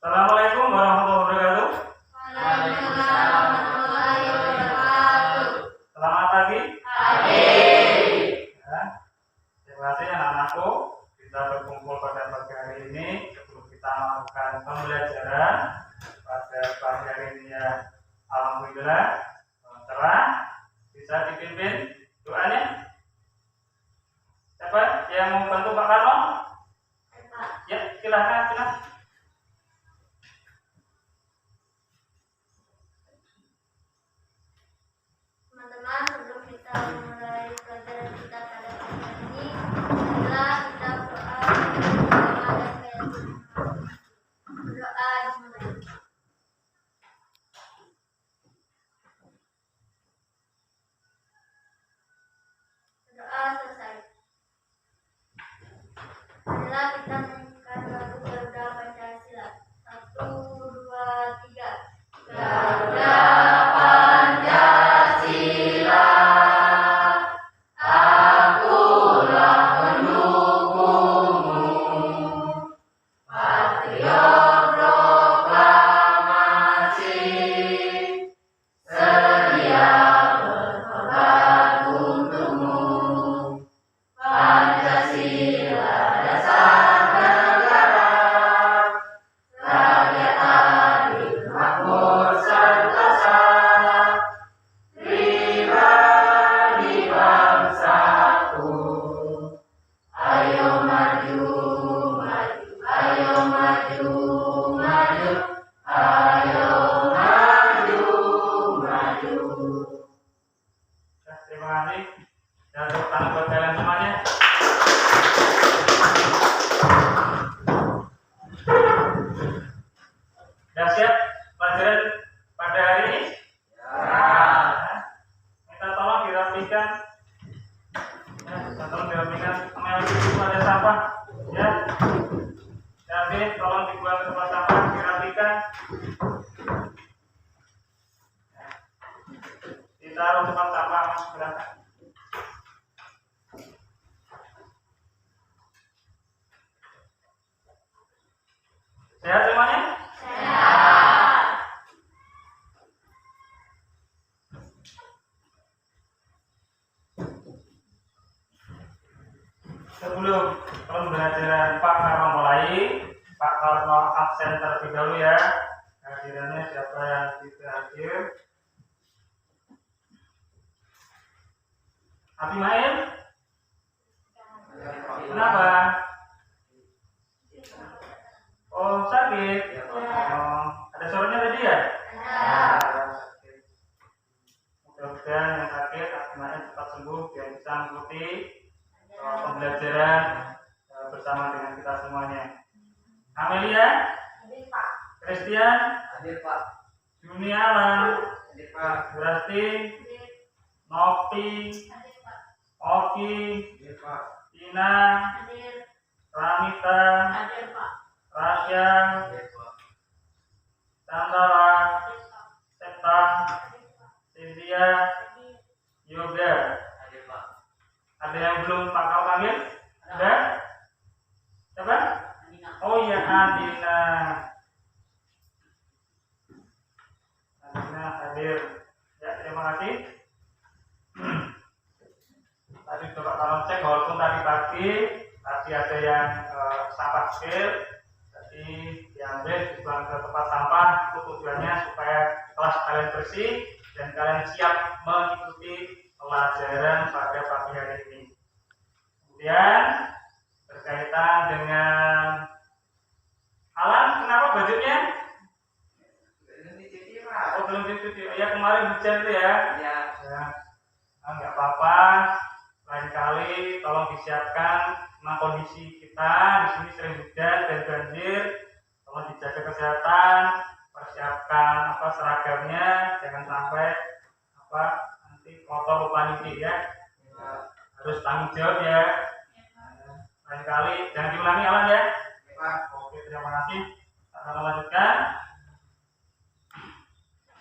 Assalamualaikum warahmatullahi wabarakatuh. Waalaikumsalam warahmatullahi wabarakatuh. Selamat pagi. Pagi. Ya, terima kasih anak-anakku kita berkumpul pada pagi hari ini sebelum kita melakukan pembelajaran pada pagi hari ini ya. Alhamdulillah cerah, bisa dipimpin doanya. Siapa yang mau bantu Pak Karno? Ya, silakan. Teman-teman, sebelum kita memulai pelajaran kita pada pagi hari ini, adalah kita berdoa berdoa dimulai. Berdoa selesai. Adalah kita menyanyikan lagu Garuda Pancasila. 1, 2, 3. Garuda Pancasila, akulah pendukungmu, patriot proklamasi, sedia berkorban untukmu. Pancasila dasar negara, rakyat adil makmur sentosa, pribadi bangsaku. Ayo maju, maju, ayo maju, maju, ayo maju, maju. Terima kasih. Dan tepuk tangan buat kalian semuanya. Sudah siap pelajaran pada hari ini? Minta tolong dirapikan. Minta tolong dirapikan. Sama yang itu ada sampah. Ya. Jadi tolong dibuang ke tempat sampah, dirapikan. Ditaruh tempat sampah, Mas, silakan. Sehat semuanya? Sehat. Sebelum pembelajaran Pak Karno mulai, Pak Karno absen terlebih dahulu ya. Hadirannya siapa yang tidak hadir? Abi main? Kenapa? Oh, sakit. Oh, ada suaranya tadi ya? Mudah-mudahan yang sakit Abi cepat sembuh biar bisa mengikuti pembelajaran bersama dengan kita semuanya. Amelia, Hadir, Pak. Christian, Hadir Pak. Junia Alan, Hadir Pak. Burasti, Hadir, Nopi, hadir, Pak. Oki, Hadir Pak. Tina, Hadir, Ramita, hadir, Pak. Rasya, Hadir Pak. Santara, Hadir, Pak. Septang, Hadir, Pak. Cynthia, Hadir, Yoga. Hadir Pak. Ada yang belum Pak Kau panggil? Ada? Siapa? Oh iya, Adina. Adina hadir. Ya, terima kasih. Tadi coba kalau cek walaupun tadi pagi ada yang sampah kecil, jadi diambil dibuang ke tempat sampah. Itu tujuannya supaya kelas kalian bersih dan kalian siap mengikuti pelajaran pada pagi hari ini. Kemudian berkaitan dengan Alan, kenapa bajunya? Belum dicuci Pak. Oh, belum dicuci. Ya kemarin hujan tuh ya. Ya. Ya, nggak apa-apa. Lain kali tolong disiapkan. Nah, kondisi kita di sini sering hujan dan banjir. Tolong dijaga kesehatan. Persiapkan seragamnya. Jangan sampai nanti kotor lupa nyuci ya. Harus tanggung jawab ya. Lain kali jangan diulangi Alan ya. Pak. Oke, terima kasih. Kita akan lanjutkan.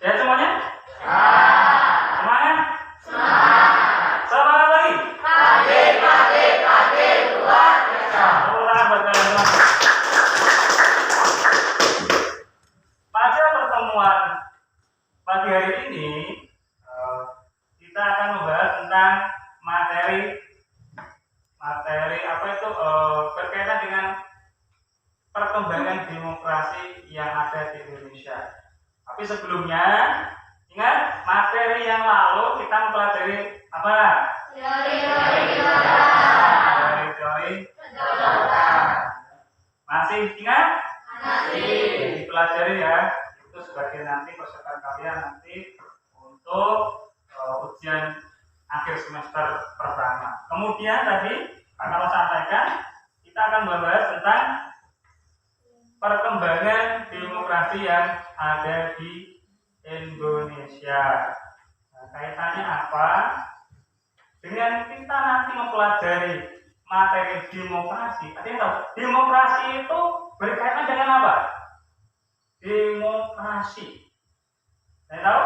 Ya semuanya? Semangat? Semangat lagi? Tepuk tangan buat kalian semua. ini kita akan membahas tentang materi apa itu berkaitan dengan perkembangan demokrasi yang ada di Indonesia. Tapi sebelumnya, ingat materi yang lalu kita mempelajari apa? Teori-teori masih ingat? Masih dipelajari ya. Itu sebagai nanti persiapan kalian nanti untuk ujian akhir semester pertama. Kemudian tadi Pak Carlo sampaikan kita akan membahas tentang perkembangan demokrasi yang ada di Indonesia. Nah, kaitannya apa? Dengan kita nanti mempelajari materi demokrasi. Artinya tahu, demokrasi itu berkaitan dengan apa? Demokrasi. Saya tahu?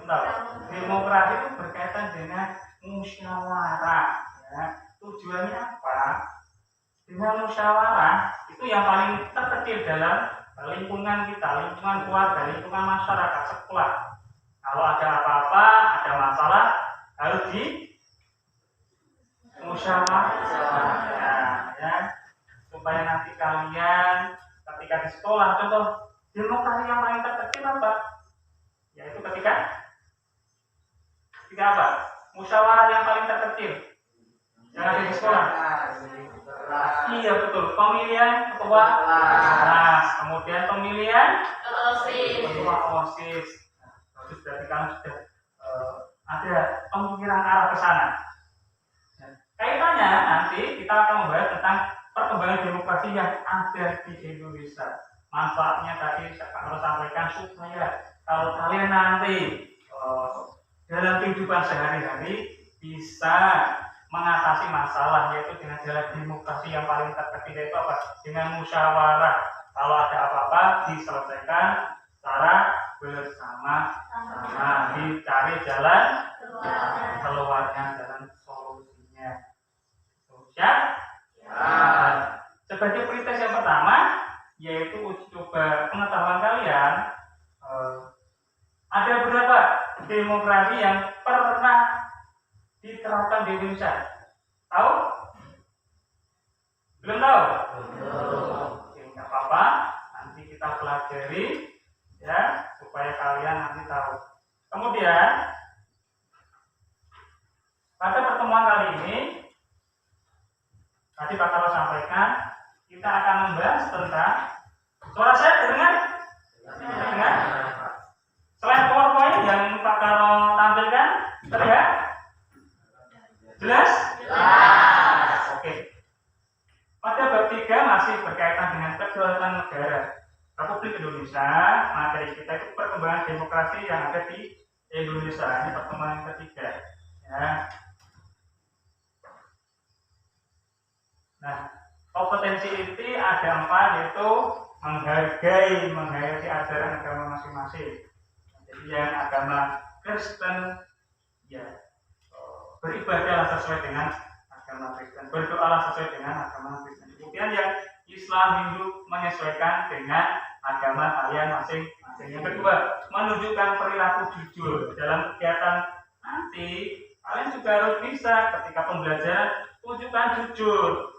Tahu. Demokrasi itu berkaitan dengan musyawarah. Ya. Tujuannya apa? Dengan musyawarah itu yang paling terkecil dalam lingkungan kita, lingkungan keluarga, lingkungan masyarakat, sekolah. Kalau ada apa-apa, ada masalah, harus di musyawarah. Ya. Supaya nanti kalian ketika di sekolah, contoh demokrasi yang paling terkecil apa? Yaitu ketika apa? Musyawarah yang paling terkecil yang ada di sekolah. Iya betul, pemilihan ketua kelas, kemudian pemilihan ketua OSIS. Terus berarti kalian sudah ada pemikiran arah ke sana. Kaitannya nanti kita akan membahas tentang perkembangan demokrasi yang ada di Indonesia. Manfaatnya tadi saya akan sampaikan supaya kalau kalian nanti dalam kehidupan sehari-hari bisa mengatasi masalah, yaitu dengan jalan demokrasi yang paling terkecil, yaitu apa? Dengan musyawarah. Kalau ada apa-apa diselesaikan secara bersama-sama, dicari jalan keluarnya, jalan solusinya. Siap? Sebagai prioritas yang pertama yaitu uji coba pengetahuan kalian. Ada beberapa demokrasi yang pernah diterapkan di Indonesia. Tahu? Belum tahu? Oke, nggak apa-apa. Nanti kita pelajari ya supaya kalian nanti tahu. Kemudian pada pertemuan kali ini tadi Pak Carlo sampaikan kita akan membahas tentang suara saya dengar? Dengar? Selain PowerPoint yang Pak Carlo tampilkan, terlihat? Jelas? Jelas. Oke. Pada bab 3 masih berkaitan dengan kedaulatan negara Republik Indonesia. Materi kita itu perkembangan demokrasi yang ada di Indonesia. Ini pertemuan yang ketiga. Ya. Nah, kompetensi inti ada 4, yaitu menghargai ajaran agama masing-masing. Jadi yang agama Kristen ya beribadahlah sesuai dengan agama Kristen, berdoalah sesuai dengan agama Kristen. Kemudian yang Islam, Hindu menyesuaikan dengan agama kalian masing-masing. Yang kedua, menunjukkan perilaku jujur dalam kegiatan nanti. Kalian juga harus bisa ketika pembelajaran tunjukkan jujur.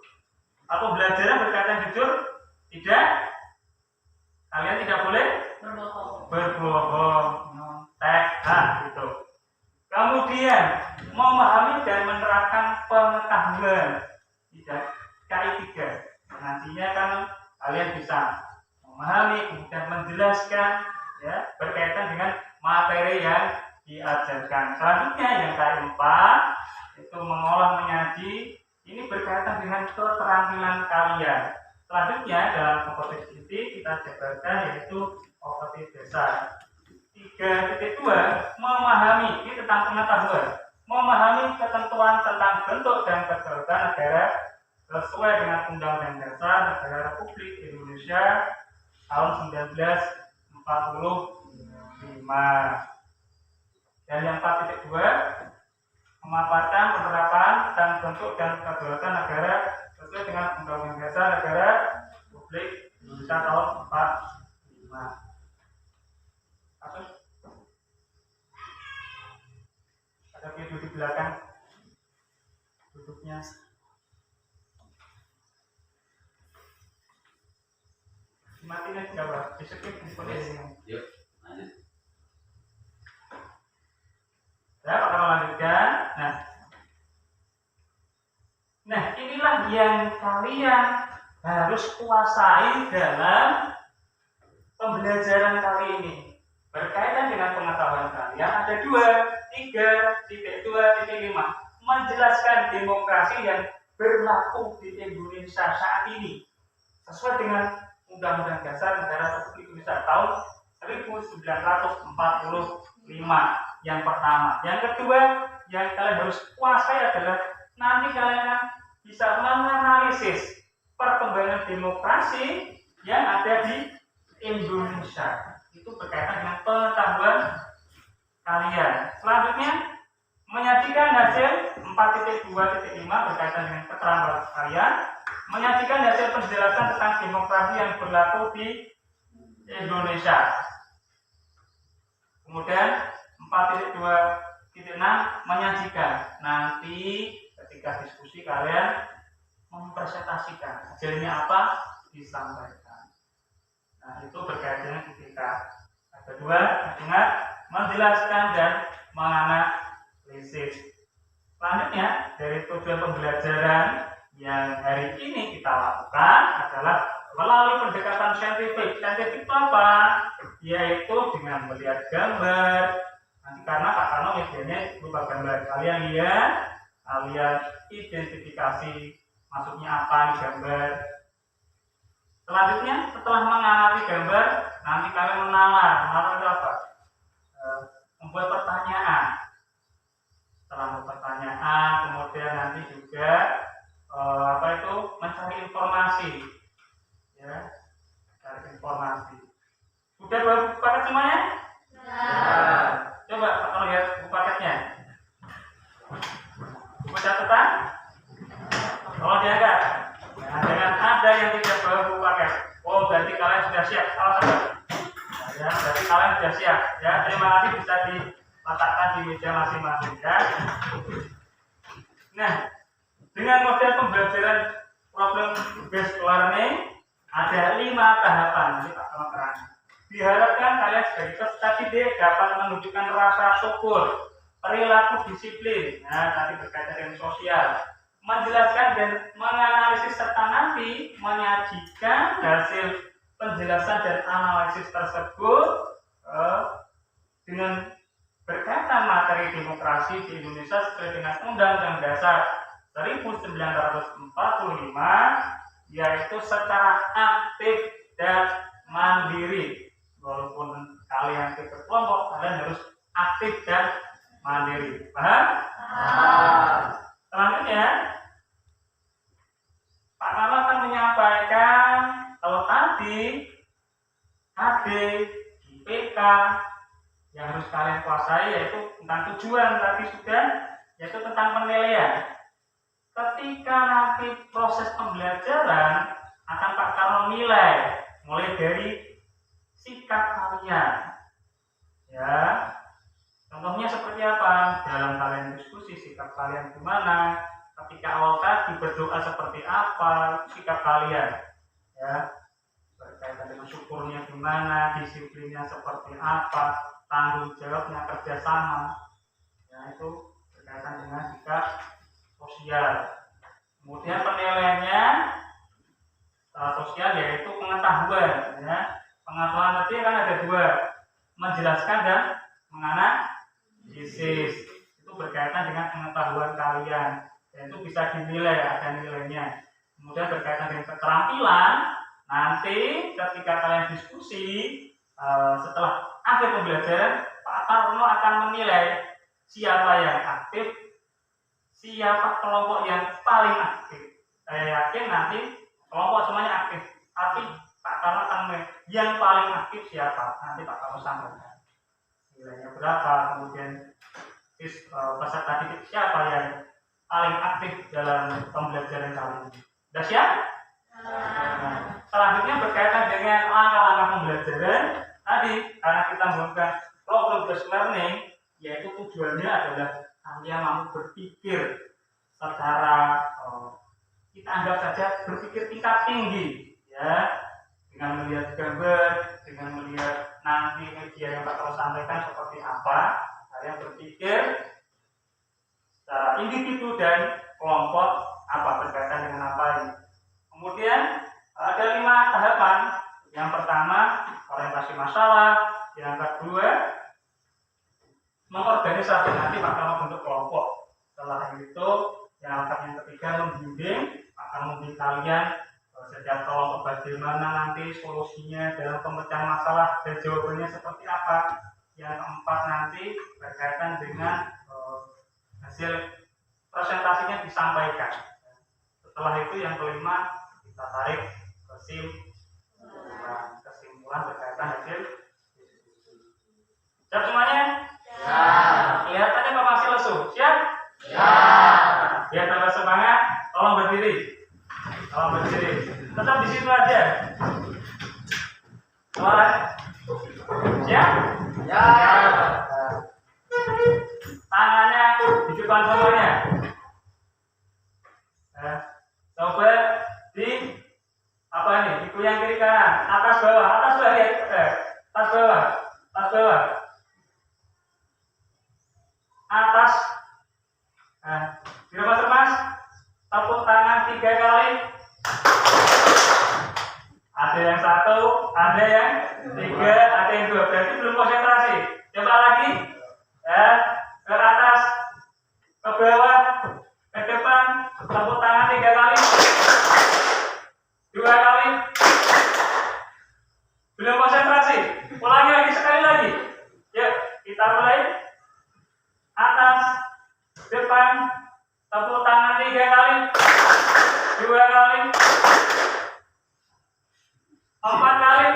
Atau pembelajaran berkaitan jujur, tidak, kalian tidak boleh berbohong, gitu. Kemudian memahami dan menerapkan pengetahuan, tidak KI3. Nantinya kan kalian bisa memahami kemudian menjelaskan ya berkaitan dengan materi yang diajarkan. Selanjutnya yang KI4 itu mengolah menyaji. Ini berkaitan dengan keterampilan kalian. Selanjutnya dalam kompetensi inti kita jabarkan yaitu kompetensi dasar. 3.2 memahami, ini tentang pengetahuan. Memahami ketentuan tentang bentuk dan kedaulatan negara sesuai dengan Undang-Undang Dasar Negara Republik Indonesia tahun 1945. Dan yang 4.2 memaparkan penerapan dan bentuk dan kedaulatan negara sesuai dengan Undang-Undang Dasar Negara Republik Indonesia tahun 45. Kasus belakang duduknya. Matinya berapa? Di-skip seperti ini. Yuk, lanjut. Ya, Pak Kamal lanjutkan. Nah, inilah yang kalian harus kuasai dalam pembelajaran kali ini. Berkaitan dengan pengetahuan kalian ada 3.2.5 menjelaskan demokrasi yang berlaku di Indonesia saat ini sesuai dengan Undang-Undang Dasar Negara Republik Indonesia tahun 1945 yang pertama. Yang kedua yang kalian harus kuasai adalah nanti kalian bisa menganalisis perkembangan demokrasi yang ada di Indonesia. Itu berkaitan dengan pengetahuan kalian. Selanjutnya menyajikan hasil 4.2.5 berkaitan dengan keterampilan kalian. Menyajikan hasil penjelasan tentang demokrasi yang berlaku di Indonesia. Kemudian 4.2.6 menyajikan. Nanti ketika diskusi kalian mempresentasikan hasilnya apa disampaikan. Nah, itu berkaitan dengan IPK. Ada 2, ingat, menjelaskan dan menganalisis. Selanjutnya dari tujuan pembelajaran yang hari ini kita lakukan adalah melalui pendekatan saintifik. Saintifik itu apa? Yaitu dengan melihat gambar. Nanti karena Pak Karno medianya berupa gambar. Kalian lihat, kalian identifikasi maksudnya apa di gambar. Selanjutnya setelah mengamati gambar, nanti kalian menalar. Menalar itu apa? Membuat pertanyaan. Setelah membuat pertanyaan, kemudian nanti juga mencari informasi, ya, cari informasi. Sudah bawa buku paket semuanya? Ya. Coba Pak lihat buku paketnya. Buku catatan? Tolong diangkat. Nah, jangan ada yang tidak bawa buku paket. Oh, berarti kalian sudah siap. Salah satu. Ya, berarti kalian sudah siap. Ya, terima kasih bisa diletakkan di meja masing-masing. Ya. Nah, dengan model pembelajaran problem based learning ada 5 tahapan. Nanti Pak Kamal terang. Diharapkan kalian sebagai peserta didik dapat menunjukkan rasa syukur, perilaku disiplin, nanti berkaitan dengan sosial, menjelaskan dan menganalisis serta nanti menyajikan hasil penjelasan dan analisis tersebut dengan berkaitan materi demokrasi di Indonesia sesuai dengan Undang-Undang Dasar 1945, yaitu secara aktif dan mandiri. Walaupun kalian ikut kelompok, kalian harus aktif dan mandiri. Paham? Selanjutnya, Pak Kamal akan menyampaikan kalau tadi HD, IPK yang harus kalian kuasai yaitu tentang tujuan tadi sudah, yaitu tentang penilaian. Ketika nanti proses pembelajaran akan Pak Kamal nilai mulai dari sikap kalian, ya. Contohnya seperti apa? Dalam kalian diskusi sikap kalian gimana? Ketika awal tadi berdoa seperti apa? Sikap kalian, ya. Berkaitan dengan syukurnya gimana? Disiplinnya seperti apa? Tanggung jawabnya, kerjasama, ya, itu berkaitan dengan sikap sosial. Kemudian penilaiannya sosial yaitu pengetahuan, ya. Pengetahuan tadi kan ada 2, menjelaskan dan menganalisis. Itu berkaitan dengan pengetahuan kalian, dan itu bisa dinilai, ada nilainya. Kemudian berkaitan dengan keterampilan, nanti ketika kalian diskusi setelah akhir pembelajaran, Pak Karno akan menilai siapa yang aktif, siapa kelompok yang paling aktif. Saya yakin nanti kelompok semuanya aktif, tapi Pak Karno akan menilai yang paling aktif siapa. Nanti Pak Karno sampaikan nilainya berapa, kemudian peserta didik siapa yang paling aktif dalam pembelajaran kali ini. Sudah siap? Nah, selanjutnya berkaitan dengan langkah-langkah pembelajaran tadi, karena kita menggunakan problem based learning, yaitu tujuannya adalah Dia mampu berpikir secara kita anggap saja berpikir tingkat tinggi, ya, dengan melihat gambar, dengan melihat nanti media yang bakal sampaikan seperti apa, kalian berpikir secara individu dan kelompok apa berkaitan dengan apa ini. Kemudian ada 5 tahapan. Yang pertama orientasi masalah, yang kedua mengorganisasi, nanti bakal membentuk kelompok. Setelah itu yang ketiga membimbing, akan membimbing kalian setiap kelompok bagaimana nanti solusinya dalam pemecahan masalah dan jawabannya seperti apa. Yang keempat nanti berkaitan dengan hasil presentasinya disampaikan. Setelah itu yang kelima kita tarik kesimpulan berkaitan hasil. Siap semuanya? Kelihatannya Pak masih lesu. Siap? Biar tambah semangat, tolong berdiri. Tetap di situ aja. Siap? Tangannya di depan semuanya. Coba di apa ini? Dikuyang kiri kanan, atas bawah lihat. Tas bawah. Atas. Diremas-remas. Tepuk tangan 3 kali. Ada yang 1, ada yang 3, ada yang 2. Berarti belum konsentrasi. Coba lagi. Ke atas, ke bawah, ke depan. Tepuk tangan 3 kali. 2 kali. Belum konsentrasi. Ulangi lagi sekali lagi. Yuk, kita mulai. Atas, depan, tepuk tangan 3 kali, 2 kali, 4 kali.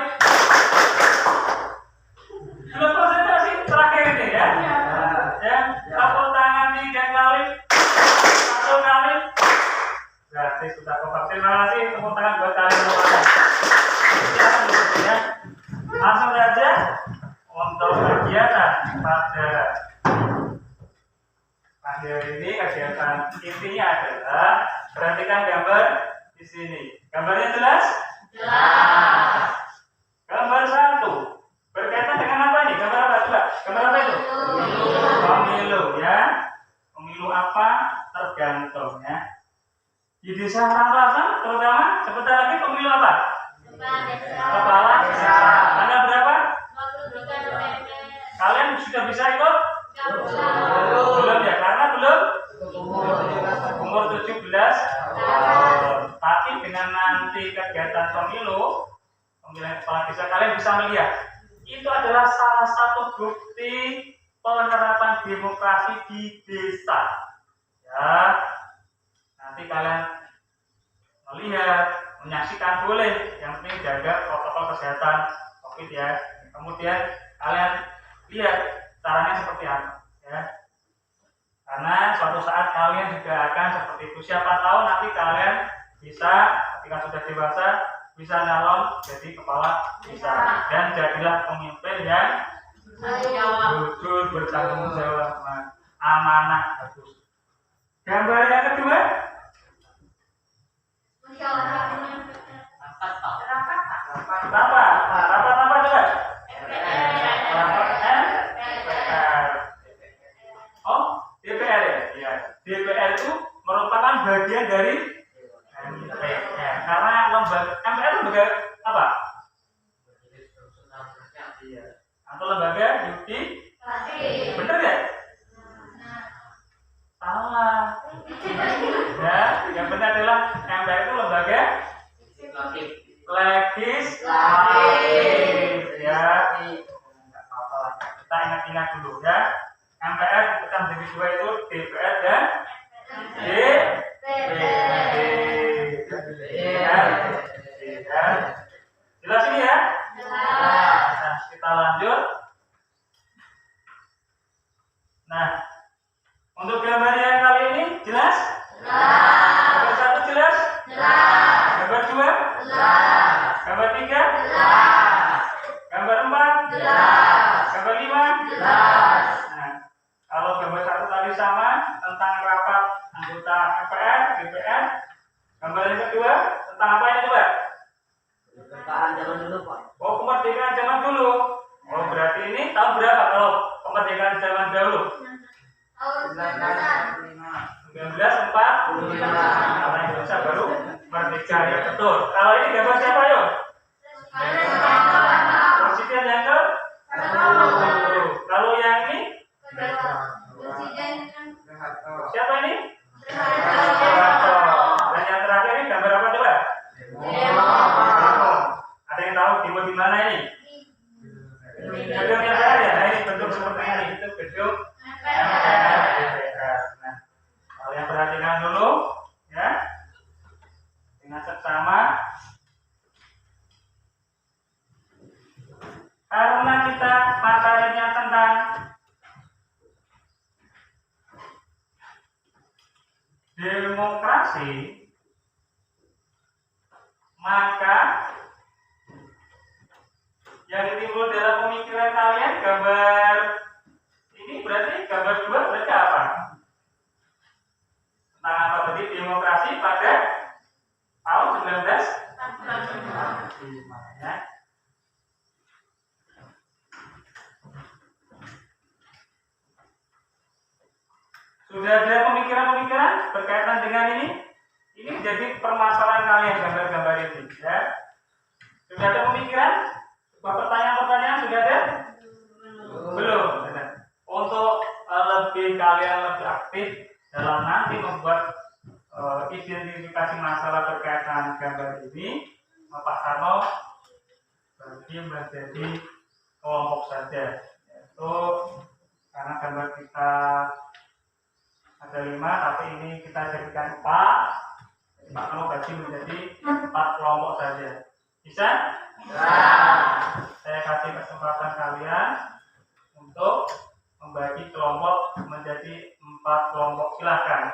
Belum konsentrasi, terakhir ini ya. Tepuk tangan 3 kali, 1 kali. Berarti sudah kompak. Terima kasih. Tepuk tangan buat kalian semuanya. Ya. Langsung saja untuk kegiatan pada akhir ini. Kegiatan intinya adalah perhatikan gambar di sini. Gambarnya jelas? Gambar 1 berkaitan dengan apa nih? Gambar apa? Coba. Gambar apa itu? Pemilu ya. Pemilu apa? Tergantung ya. Di desa Rangsang terutama sebentar lagi pemilu apa? Kepala desa. Tanggal berapa? Kalian sudah bisa ikut? Belum ya, karena belum umur 17 tahun. Tapi dengan nanti kegiatan pemilu, pemilihan kepala desa, kalian bisa melihat itu adalah salah satu bukti penerapan demokrasi di desa. Ya, nanti kalian melihat, menyaksikan boleh, yang penting jaga protokol kesehatan COVID ya. Kemudian kalian lihat caranya seperti apa ya. Karena suatu saat kalian juga akan seperti itu. Siapa tahu nanti kalian bisa ketika sudah dewasa bisa nyalon jadi kepala desa dan jadilah pemimpin yang jujur, bertanggung jawab, amanah. Bagus. Gambar yang kedua. Rapat apa coba? DPR ya. DPR itu merupakan bagian dari MPR. Karena lembaga MPR lembaga apa? Iya. Atau lembaga yudikatif. Bener ya? Salah. Ya, yang benar adalah MPR itu lembaga legislatif. Ya. Enggak apa-apa lah. Kita ingat-ingat dulu ya. MPR kita menjadi 2 itu DPR dan DPD. Jelas ini ya? Nah, kita lanjut. Nah, untuk gambar yang kali ini jelas? Gambar 1 jelas? Gambar 2? Gambar 3? Gambar 4? Gambar 5? Nah, kalau gambar 1 tadi sama, tahun berapa kalau kemerdekaan zaman dahulu? Tahun 1945. 1945. Karena Indonesia baru merdeka, ya betul. Kalau ini gambar siapa yo? Presiden yang ke? Kalau yang ini? Siapa ini? Soeharto. Dan yang terakhir ini gambar apa coba? Ada yang tahu Demo di mana ini? Gedung MPR ya. Nah, ini bentuk seperti ini. Itu gedung MPR. Nah, kalian perhatikan dulu, ya, dengan seksama. Karena kita materinya tentang demokrasi, maka yang timbul dalam pemikiran kalian gambar ini berarti gambar 2 berarti apa? Tentang apa tadi? Demokrasi pada tahun 1945, ya. Sudah ada pemikiran-pemikiran berkaitan dengan ini? Ini menjadi permasalahan kalian gambar-gambar ini, ya. Sudah ada pemikiran? Pertanyaan-pertanyaan sudah ada? Belum. Untuk lebih kalian lebih aktif dalam nanti membuat identifikasi masalah berkaitan gambar ini, Pak Karno bagi menjadi kelompok saja, yaitu karena gambar kita ada 5, tapi ini kita jadikan 4. Jadi Pak Karno bagi menjadi 4 kelompok saja. Bisa? Bisa. Saya kasih kesempatan kalian untuk membagi kelompok menjadi 4 kelompok. Silahkan.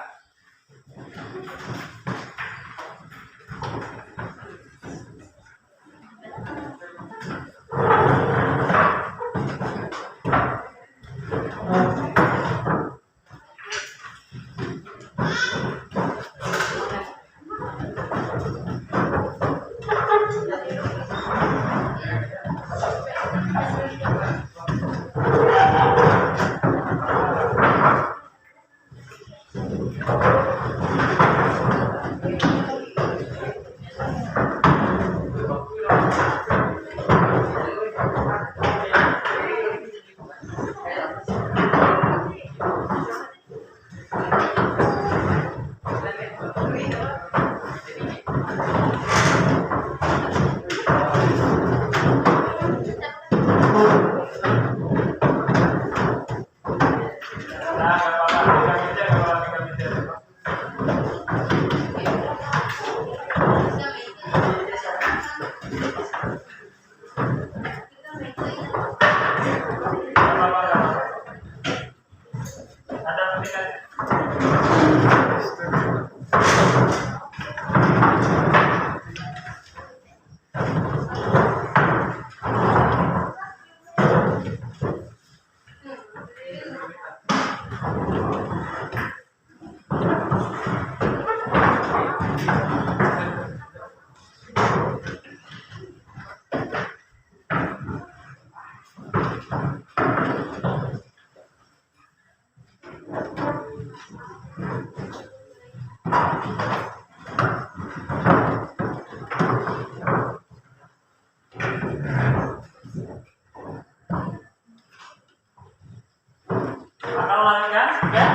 Akan ulangikan? Ya?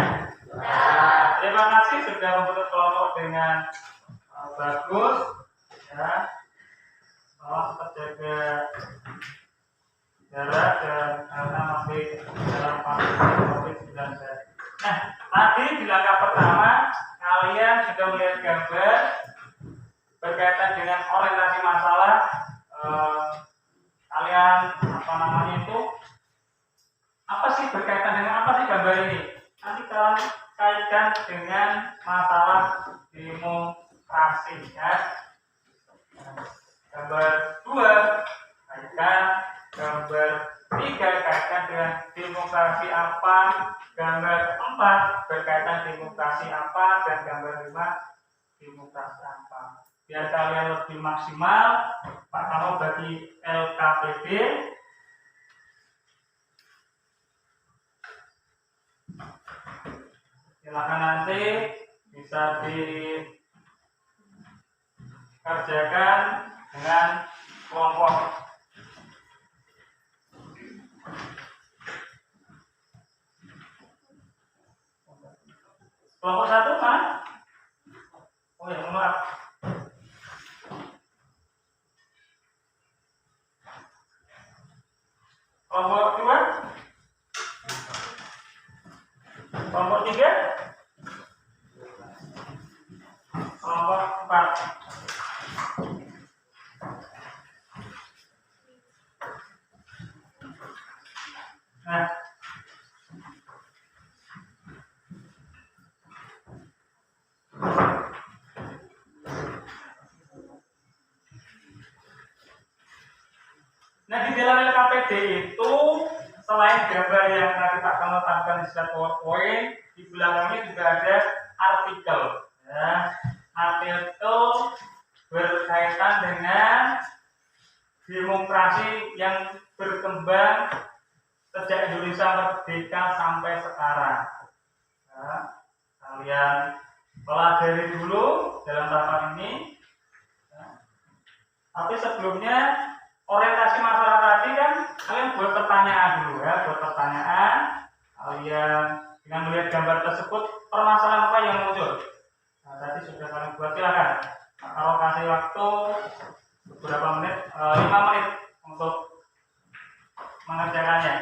Terima kasih sudah membentuk kelompok dengan bagus, ya. Tolong tetap jaga jarak dan karena masih dalam pandemi COVID-19. Nah, tadi di langkah pertama kalian sudah melihat gambar berkaitan dengan orientasi masalah. Kalian apa namanya itu? Apa sih berkaitan dengan apa sih gambar ini? Nanti kalian kaitkan dengan masalah demokrasi, ya. Gambar 2 kaitkan, gambar 3 kaitkan dengan demokrasi apa, gambar 4 berkaitan demokrasi apa, dan gambar 5 demokrasi apa. Biar kalian lebih maksimal, Pak Kamu bagi LKPD Silakan nanti bisa dikerjakan dengan kelompok. Kelompok 1 mana? Oh ya, maaf. Kelompok 2? Kelompok 3? Kelompok 4? Nah, di dalam LKPD itu selain gambar yang tadi Pak Kamal tampilkan di slide PowerPoint, di belakangnya juga ada artikel. Ya, artikel berkaitan dengan demokrasi yang berkembang sejak Indonesia merdeka sampai sekarang. Ya, kalian pelajari dulu dalam tahapan ini. Ya. Tapi sebelumnya orientasi masalah tadi kan kalian buat pertanyaan dulu ya, buat pertanyaan. Kalian dengan melihat gambar tersebut permasalahan apa yang muncul? Nah, tadi sudah kalian buat, silakan. Kalau kasih waktu beberapa menit, 5 menit untuk mengerjakannya.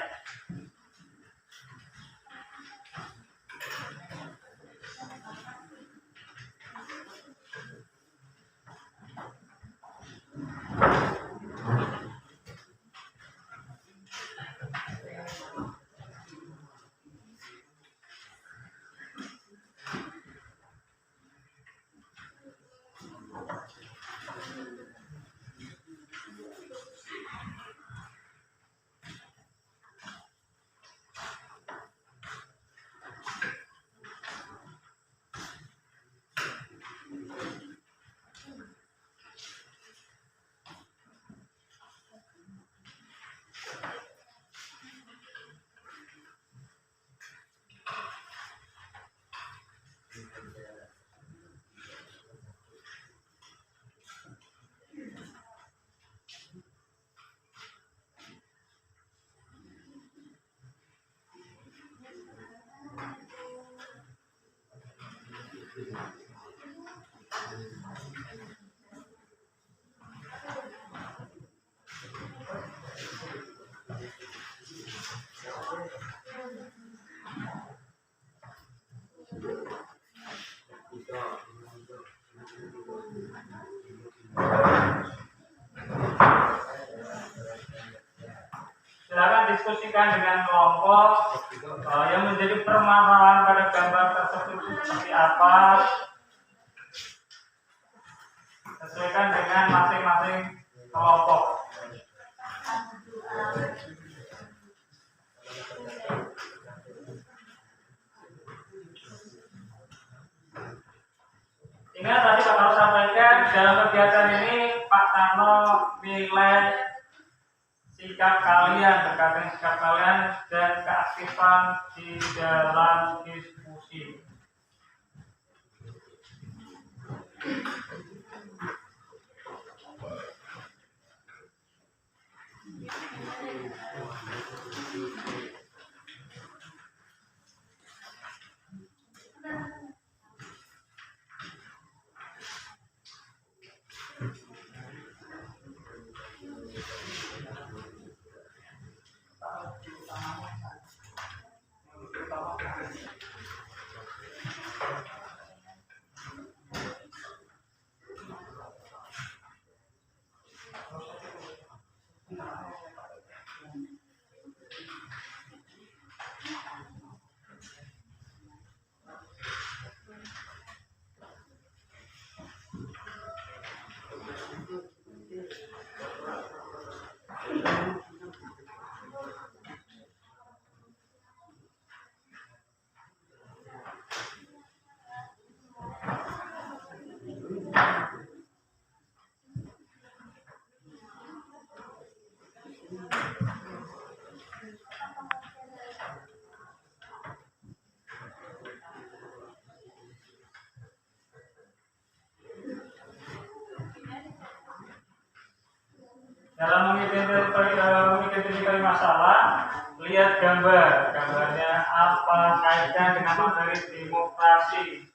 Silakan diskusikan dengan kelompok yang menjadi permasalahan pada gambar tersebut seperti apa. Sesuaikan dengan masing-masing kelompok. Ingat tadi Pak Tano sampaikan dalam kegiatan ini Pak Tano nilai sikap kalian, berkaitan sikap kalian dan keaktifan di dalam diskusi. Dalam mengidentifikasi masalah, lihat gambarnya apa kaitan dengan materi demokrasi.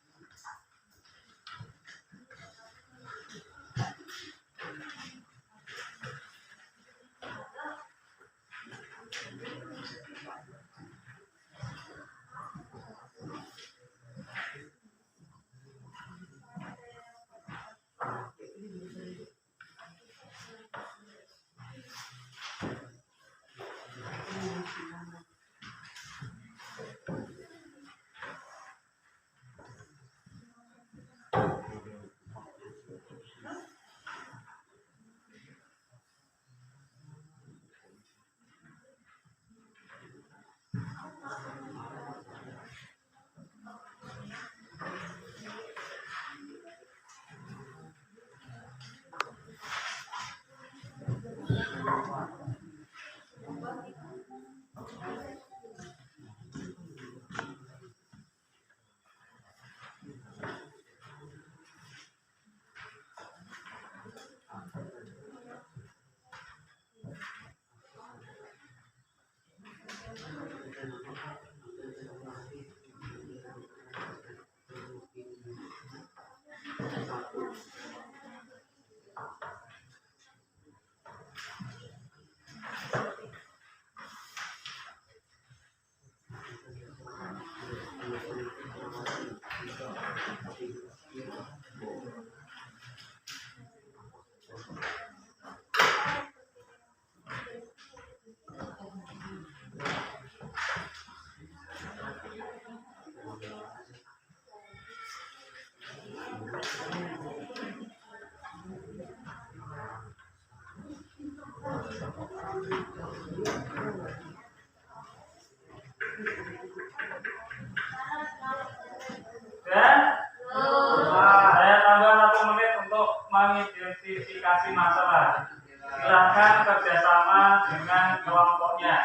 Dan saya tambah 1 menit untuk mengidentifikasi masalah. Silakan kerjasama dengan kelompoknya.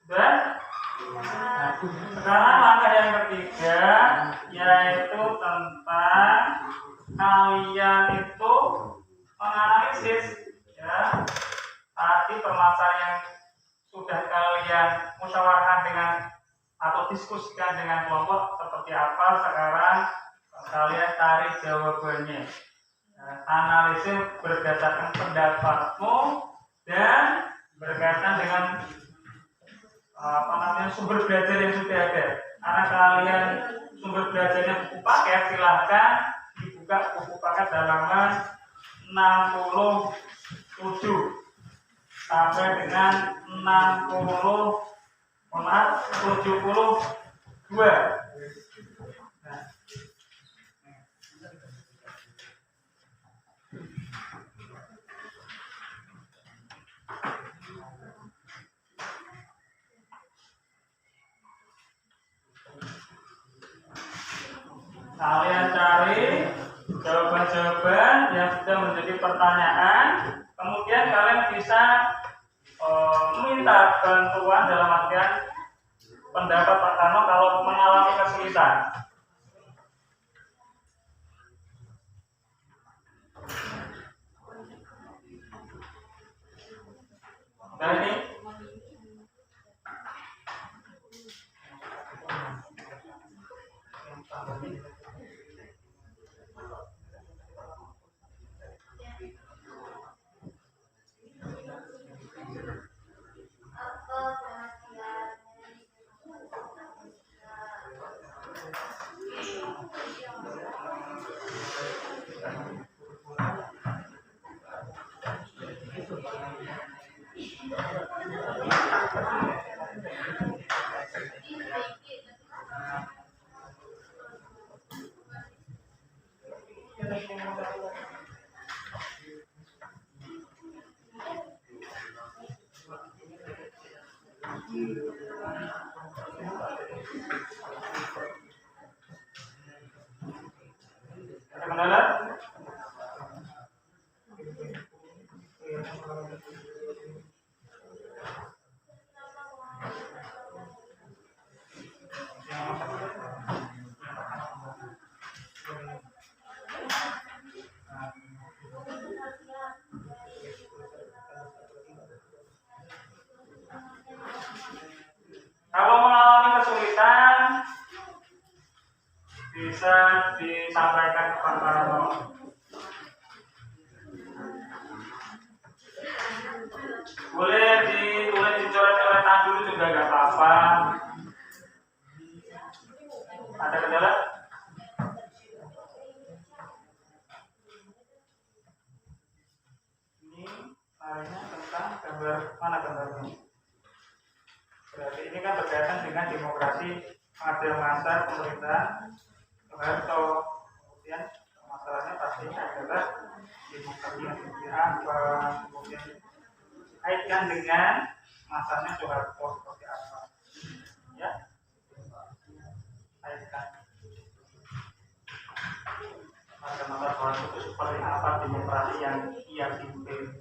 Dan sekarang langkah yang ketiga yaitu tentang kalian itu menganalisis ya tadi permasalahan yang sudah kalian musyawarahkan dengan atau diskusikan dengan kelompok seperti apa. Sekarang kalian cari jawabannya. Analisis berdasarkan pendapatmu dan berkaitan dengan sumber belajar yang sudah ada. Karena kalian sumber belajarnya buku paket, silahkan dibuka buku paket halaman 67 sampai dengan 72. Kalian cari jawaban-jawaban yang sudah menjadi pertanyaan, kemudian kalian bisa meminta bantuan dalam artian pendapat Pak Kano kalau mengalami kesulitan. Nah ini Ada kendala? Kalau mengalami kesulitan bisa disampaikan kepada boleh ditulis di coret-coretan dulu juga nggak apa-apa. Ada kendala? Ini lainnya tentang gambar mana gambarnya? Berarti ini kan berkaitan dengan demokrasi pada masa pemerintahan Soeharto. Kemudian masalahnya pastinya adalah demokrasi yang seperti apa, kemudian kaitkan dengan masanya Soeharto seperti apa, ya? Kaitkan pada masa Soeharto itu seperti apa demokrasi yang ia pimpin.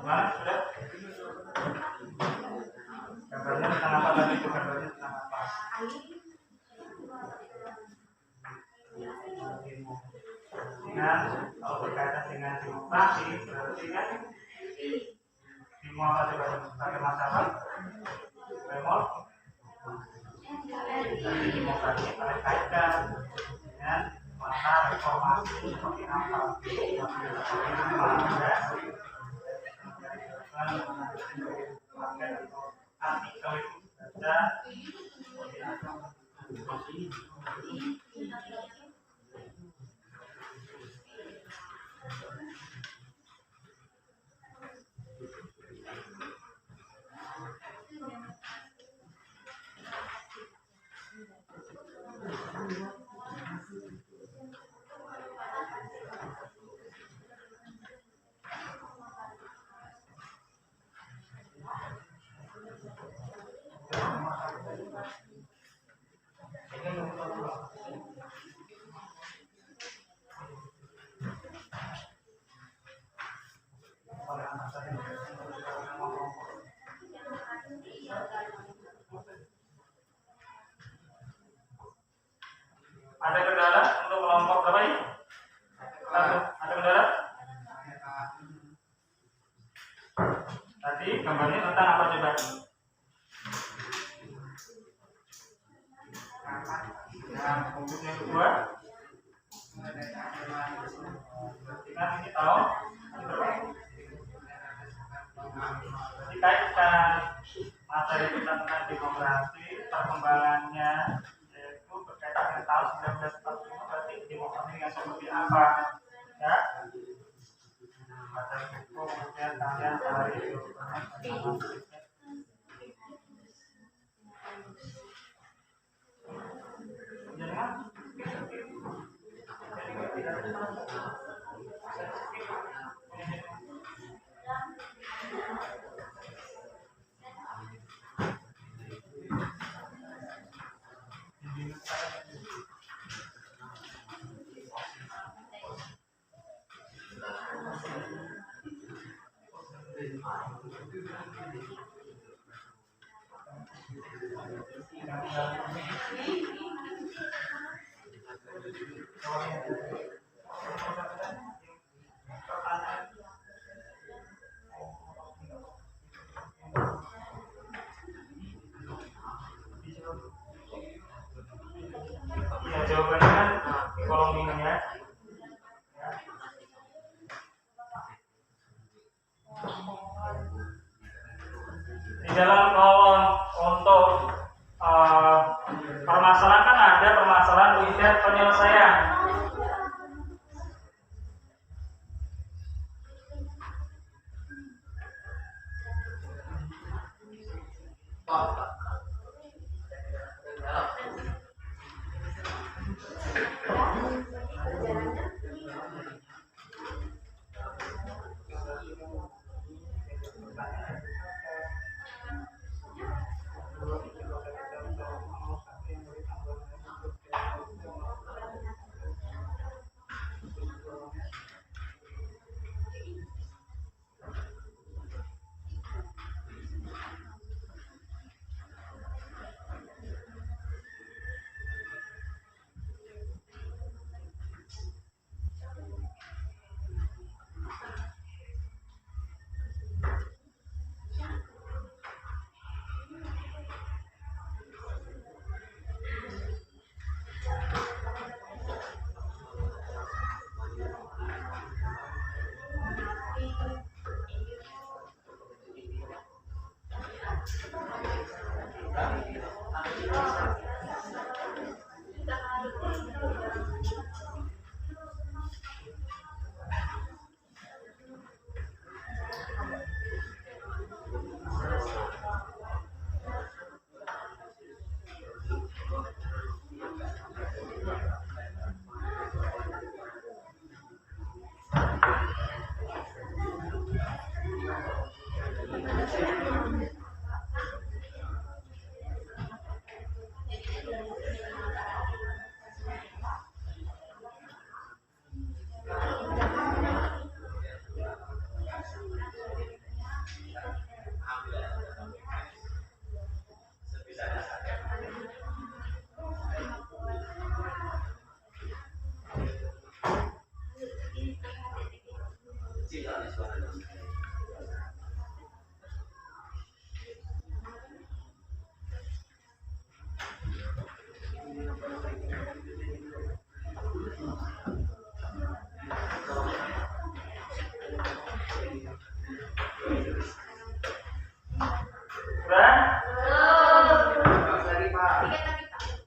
Gimana? Sudah? Gambarnya tentang apa tadi itu? Gambarnya tentang apa? Dengan kalau berkaitan dengan demokrasi berarti kan dimulai sebagai masalah remol dari demokrasi pada kaitan dengan masa reformasi seperti apa artikel itu baca ada kendala untuk kelompok berapa ini? Satu. Ada kendala? Tadi gambarnya tentang apa coba? Nah, untuk yang kedua, ingat ini tahun dikaitkan materi kita tentang demokrasi perkembangannya yaitu berkaitan dengan tahun 1945 berarti demokrasi yang seperti apa ya materi itu kemudian kalian cari Di dalam kolom untuk permasalahan kan ada permasalahan dan penyelesaian.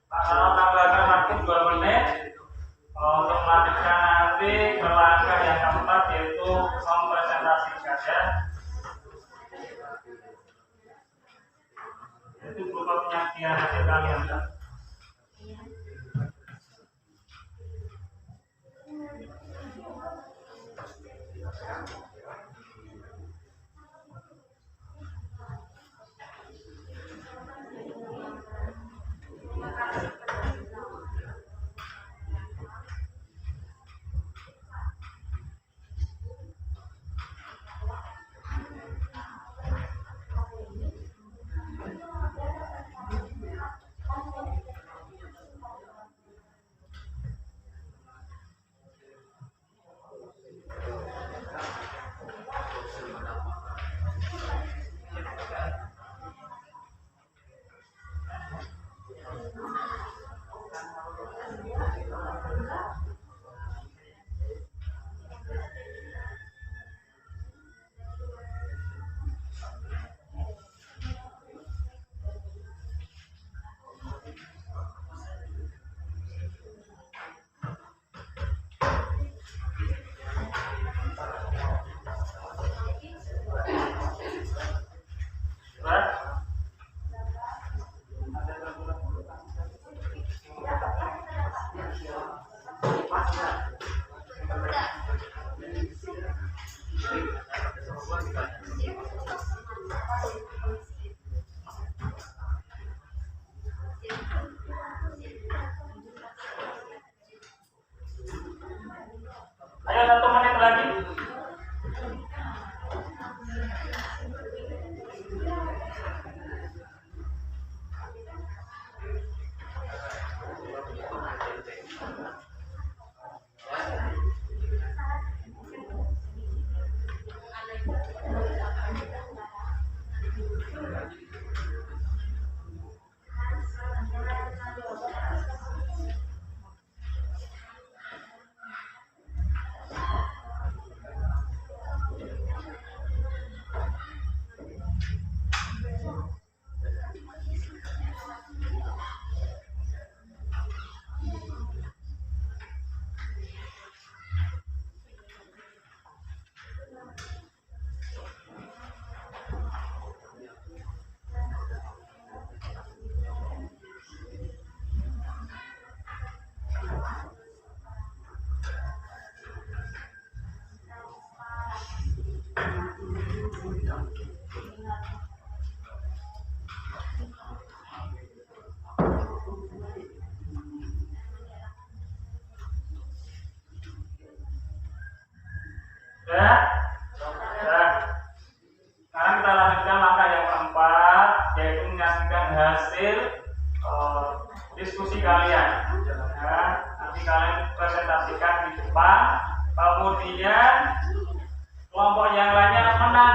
Kalau tambahkan waktu 2 menit untuk melanjutkan nanti ke langkah yang keempat yaitu mempresentasikan ya. Itu berupa penyajian hasil kalian kan?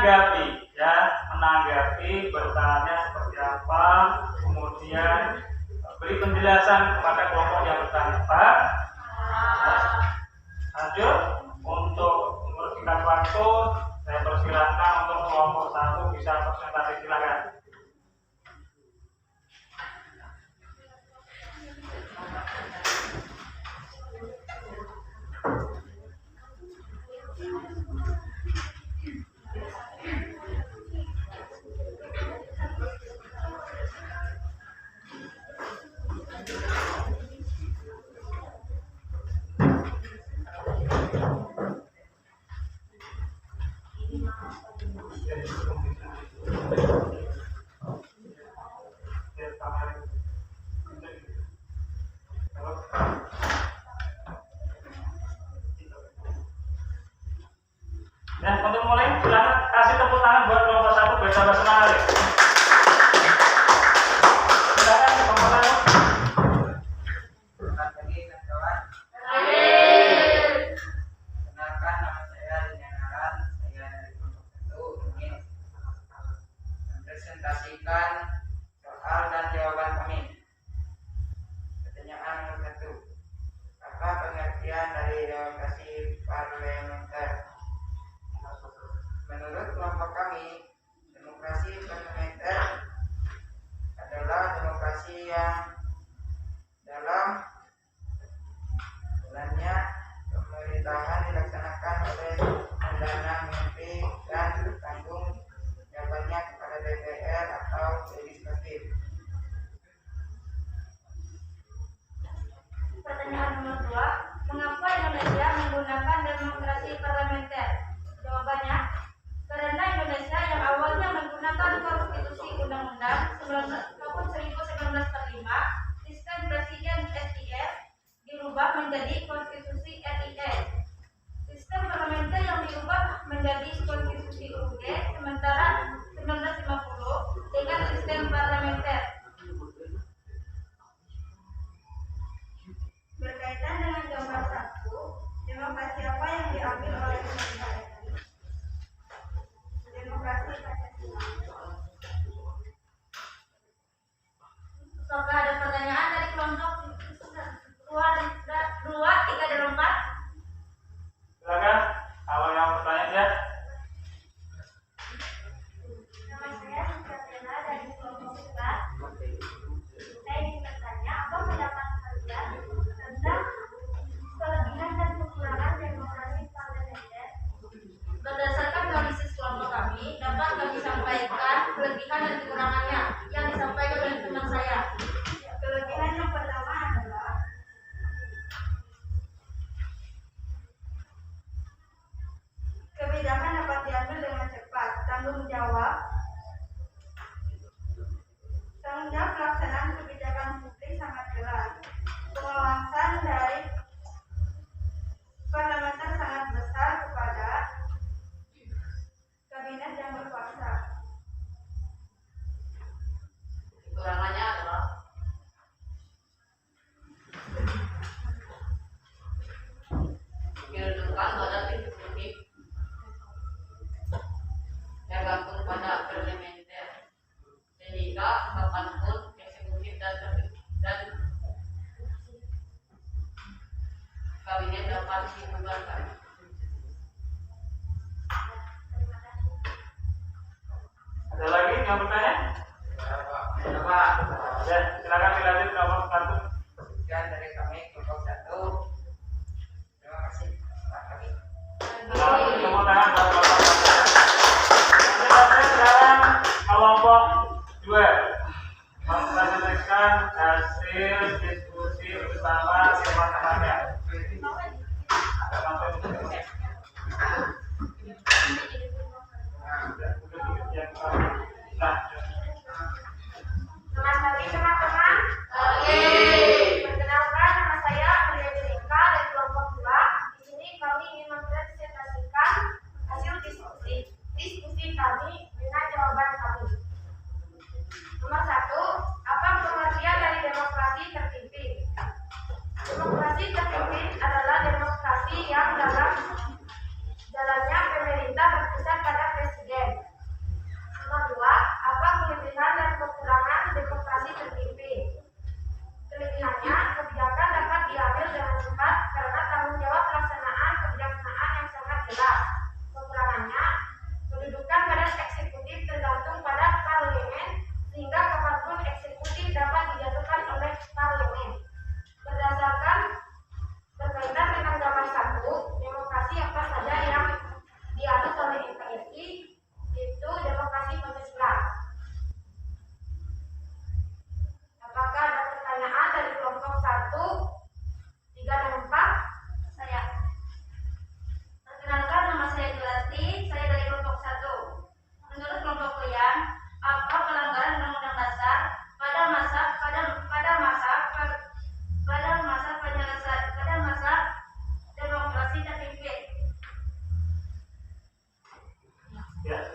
menanggapi bertanya seperti apa, kemudian beri penjelasan kepada kelompok yang bertanya. Pak, lanjut untuk membersihkan waktu, saya persilahkan untuk kelompok 1 bisa presentasi, silakan. Dan untuk mulai, silakan kasih tepuk tangan buat kelompok 1 biar tambah semangat. Silakan kelompok 1. Selamat pagi kawan-kawan. Kenalkan, nama saya Rina Naran. Saya dari kelompok 1 ingin mempresentasikan soal dan jawaban kami. Pertanyaan nomor 1. Apa pengertian dari demokrasi parlementer? Menurut kelompok kami, demokrasi parlementer adalah demokrasi yang dalam bulannya pemerintahan dilaksanakan oleh perdana menteri dan tanggung jawabnya kepada DPR atau legislatif. Pertanyaan nomor 2, mengapa Indonesia menggunakan demokrasi parlementer? Jawabannya, karena Indonesia yang awalnya menggunakan konstitusi undang-undang tahun 1945, sistem presiden SIR dirubah menjadi konstitusi RIS. Sistem parlementer yang dirubah menjadi konstitusi UUD sementara 1950 dengan sistem parlementer. Berkaitan dengan gambar 1, demokrasi apa yang diambil oleh Indonesia? Demokrasi Pancasila. Apakah ada pertanyaan dari kelompok 2, 3, dan 4? Silakan, kalau yang bertanya ya. Nama saya Supriyanti dari kelompok 4. Saya ingin bertanya, apa pendapat kalian tentang kelebihan dan kekurangan demokrasi parlementer? Berdasarkan analisis kelompok kami, dapat kami sampaikan kelebihan dan kekurangannya yang disampaikan oleh teman saya. Kelebihan yang pertama adalah kebijakan dapat diambil dengan cepat, tanggung jawab pelaksanaan kebijakan publik sangat jelas, pengawasan dari parlementer sangat besar kepada kabinet yang berkuasa. Kekurangannya adalah kedudukan badan eksekutif tergantung pada parlementer, sehingga kapanpun eksekutif dan kabinet dapat dibubarkan. Ada lagi yang bertanya? Ya, silakan dilanjut kelompok 1. Sekian dari kami kelompok 1. Terima kasih. Selamat pagi. Tepuk tangan buat kelompok 1. Lanjut sekarang kelompok 2 mempresentasikan hasil diskusi bersama teman-temannya. Selamat pagi teman-teman. Perkenalkan, nama saya Amelia Jessica dari kelompok 2. Di sini kami ingin mempresentasikan hasil diskusi kami dengan jawaban kami. Nomor 1, apa pengertian dari demokrasi terpimpin? Demokrasi terpimpin adalah demokrasi yang dalam jalannya pemerintah berpusat pada presiden.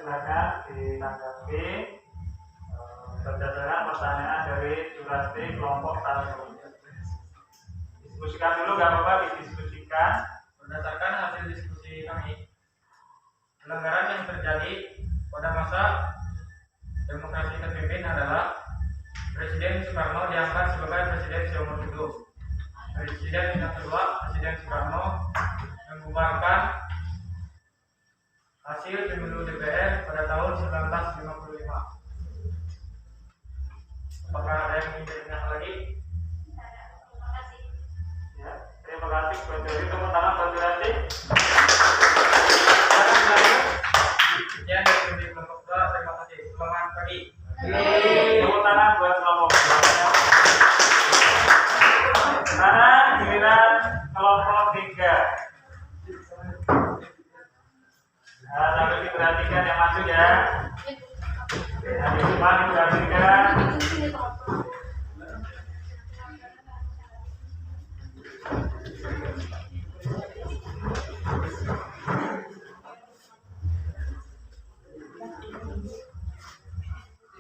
silakan ditanggapi berdasarkan pertanyaan dari Surasti kelompok 1. Diskusikan dulu, nggak apa-apa didiskusikan. Berdasarkan hasil diskusi kami, pelanggaran yang terjadi pada masa demokrasi terpimpin adalah Presiden Soekarno diangkat sebagai presiden seumur hidup. Presiden yang kedua, Presiden Soekarno membubarkan hasil pemilu DPR pada tahun 1955. Apakah ada yang ingin ditanyakan lagi? Terima kasih. Ya, terima kasih buat dari tepuk tangan buat Surasti. Sekian dari tim kelompok 2, terima kasih. Selamat pagi. Tepuk tangan buat kelompok 2. Sekarang giliran kelompok 3. Nah, sambil diperhatikan yang masuk ya. Yang di depan diperhatikan.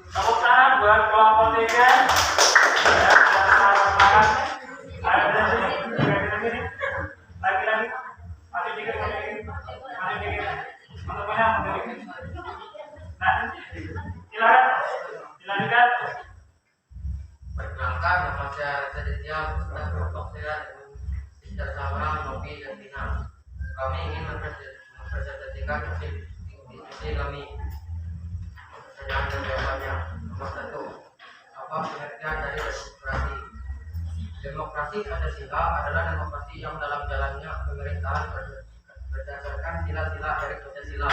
Tepuk tangan buat kelompok 3. Ya, semangat. Ayo dari sini. Lagi. Masih dikit. Untuknya dikit. Nah, silakan. Dilanjutkan. Perkenalkan, nama saya Raditya, peserta kelompok saya Sister Sama, Novi, dan Tina. Kami ingin mempresentasikan hasil diskusi kami. Pertanyaan dan jawabannya. Nomor 1. Apa pengertian dari demokrasi? Demokrasi Pancasila adalah demokrasi yang dalam jalannya pemerintahan berdasarkan sila-sila dari Pancasila.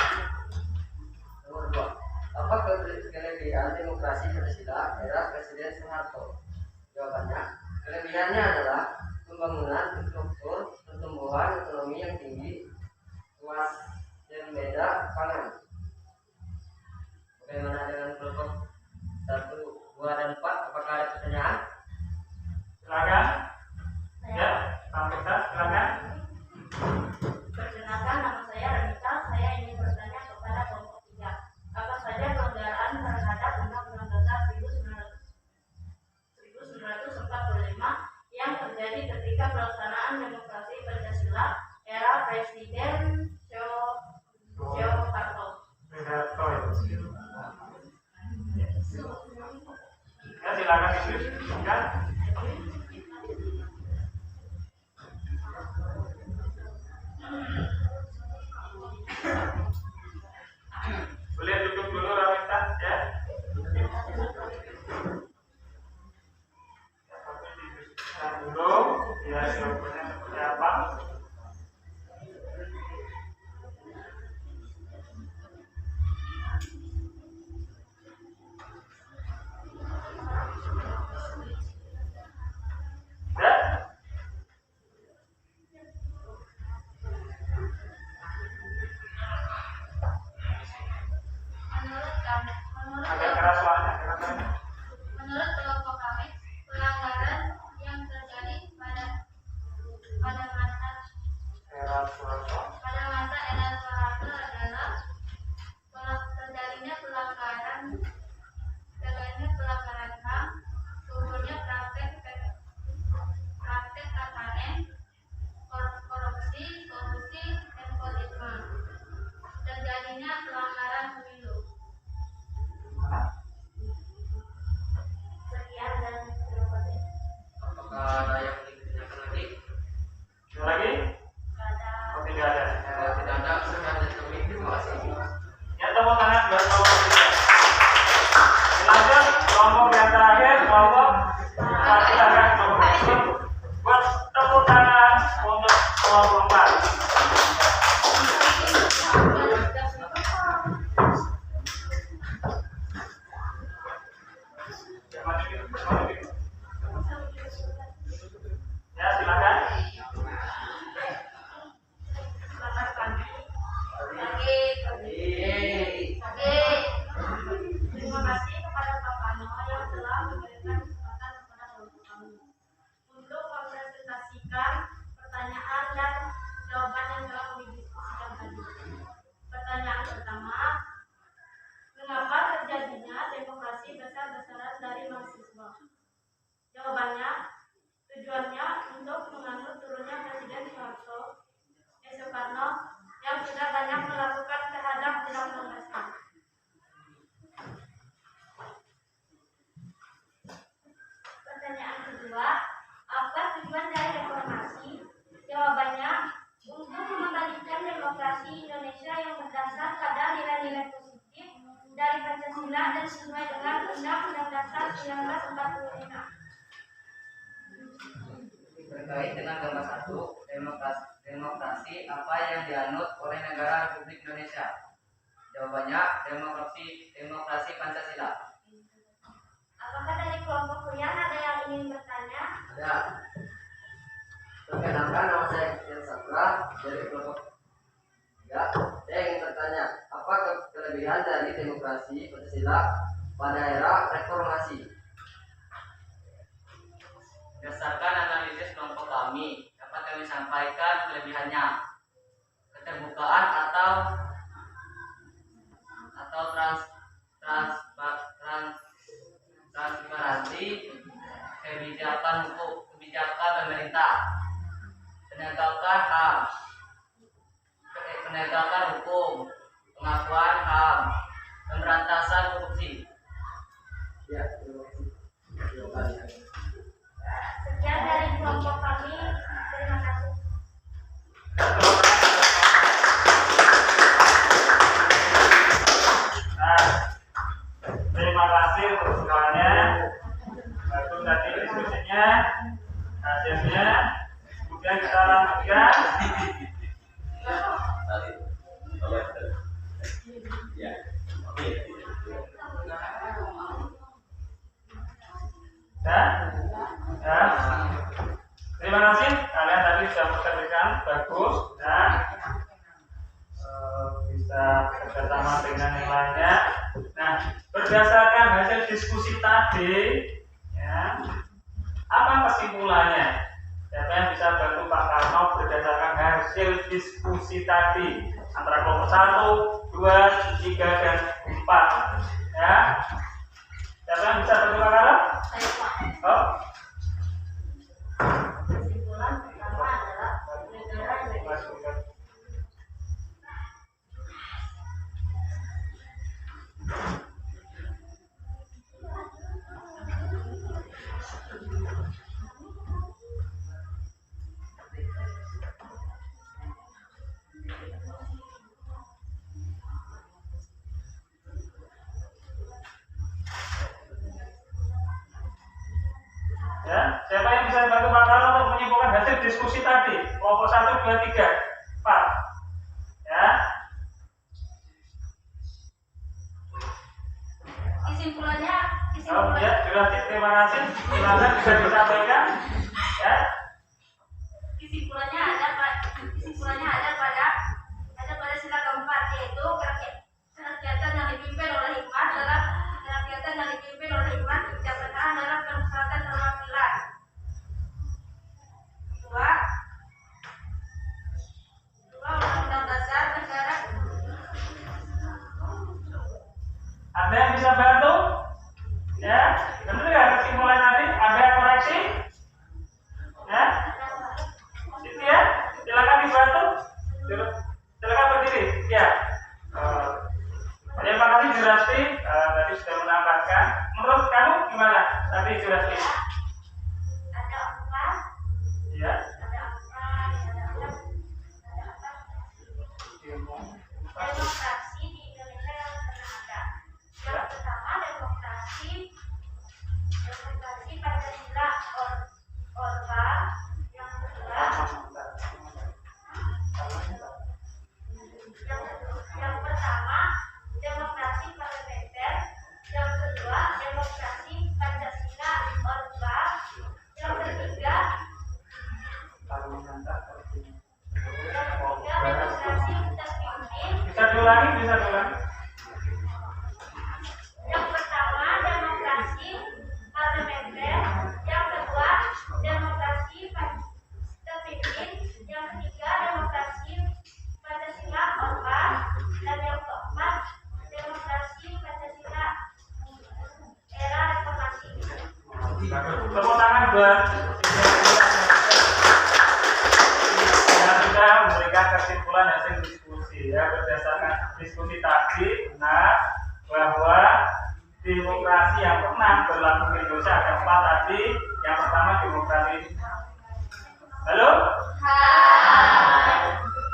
Nomor 2. Apa kelebihan demokrasi Pancasila era Presiden Soeharto? Jawabannya, kelebihannya adalah pembangunan struktur pertumbuhan ekonomi yang tinggi, luas dan beda pangan. Bagaimana dengan kelompok 1, 2, dan 4? Apakah ada pertanyaan? Silakan. Ya, sampaikan. Silakan. Perkenalkan, nama saya Renita. Saya ingin bertanya kepada kelompok 3. Apa saja pelanggaran terhadap Undang-Undang Dasar 1945 yang terjadi ketika pelaksanaan demokrasi Pancasila era Presiden Soeharto? Ya, silakan diskusikan. Boleh duduk dulu Ramita ya. Diskusikan dulu ya, jawabannya seperti apa. Ya. Agak keras suaranya, Menurut kelompok kami, pelanggaran yang terjadi pada masa era Soeharto. era Soeharto adalah terjadinya pelanggaran HAM, tumbuhnya praktek KKN, korupsi, kolusi, nepotisme, terjadinya pelanggaran pemilu. Pancasila dan sesuai dengan Undang-Undang Dasar 1945. Terkait dengan gambar 1, demokrasi apa yang dianut oleh negara Republik Indonesia? Jawabannya demokrasi Pancasila. Apakah dari kelompok Kuyan ada yang ingin bertanya? Ada. Perkenalkan, nama saya Kristian Saputra dari kelompok 3. Saya ingin bertanya, apa kelebihan dari demokrasi Pancasila pada era reformasi? Berdasarkan analisis kelompok kami, dapat kami sampaikan kelebihannya: keterbukaan atau transparansi kebijakan pemerintah, penegakan hukum, pengakuan HAM, pemberantasan korupsi. Ya, terima kasih. Sekian dari kelompok kami. Terima kasih. Nah, terima kasih untuk semuanya. Bagus tadi diskusinya, hasilnya. Kemudian kita lanjutkan. Terima kasih kalian tadi sudah mengerjakan bagus dan bisa bekerjasama dengan yang lainnya. Nah, berdasarkan hasil diskusi tadi, ya, apa kesimpulannya? Siapa yang bisa bantu Pak Karno berdasarkan hasil diskusi tadi antara kelompok 1, 2, 3, dan 4? Ya, siapa yang bisa bantu Pak Karno? Saya Pak. Oh. Kesimpulan pertama adalah negara Indonesia. Ya, siapa yang bisa bantu Pak Karno untuk menyimpulkan hasil diskusi tadi? Kelompok 1, 2, 3, 4. Ya. Kesimpulannya Oh, ya, sudah terima kasih. Silakan bisa disampaikan. Ya. kesimpulannya ada pada sila keempat, yaitu kerakyatan yang dipimpin oleh hikmat dalam kebijaksanaan dalam permusyawaratan perwakilan. Dua, Undang-Undang Dasar Negara. Ada yang bisa bantu? Ya, benar ya kesimpulan tadi? Ada yang koreksi? Ya, itu ya. Silakan dibantu. Silakan berdiri. Ya. Terima kasih Jurasti. Tadi sudah menambahkan. Menurut kamu gimana? Tadi Jurasti. Ada empat. Ya. Demokrasi di Indonesia yang pernah ada. Yang pertama demokrasi Pancasila Orba. Yang kedua demokrasi parlementer. Yang kedua demokrasi Pancasila Orba. Yang ketiga demokrasi terpimpin. Bisa diulangi. Yang pertama demokrasi parlementer, yang kedua demokrasi terpimpin, yang ketiga demokrasi Pancasila Orba, dan yang keempat demokrasi Pancasila era reformasi. Tepuk tangan buat yang sudah memberikan kesimpulan hasil diskusi ya. Berdasarkan diskusi tadi benar bahwa demokrasi yang pernah berlaku di Indonesia ada 4 tadi. Yang pertama demokrasi. Halo?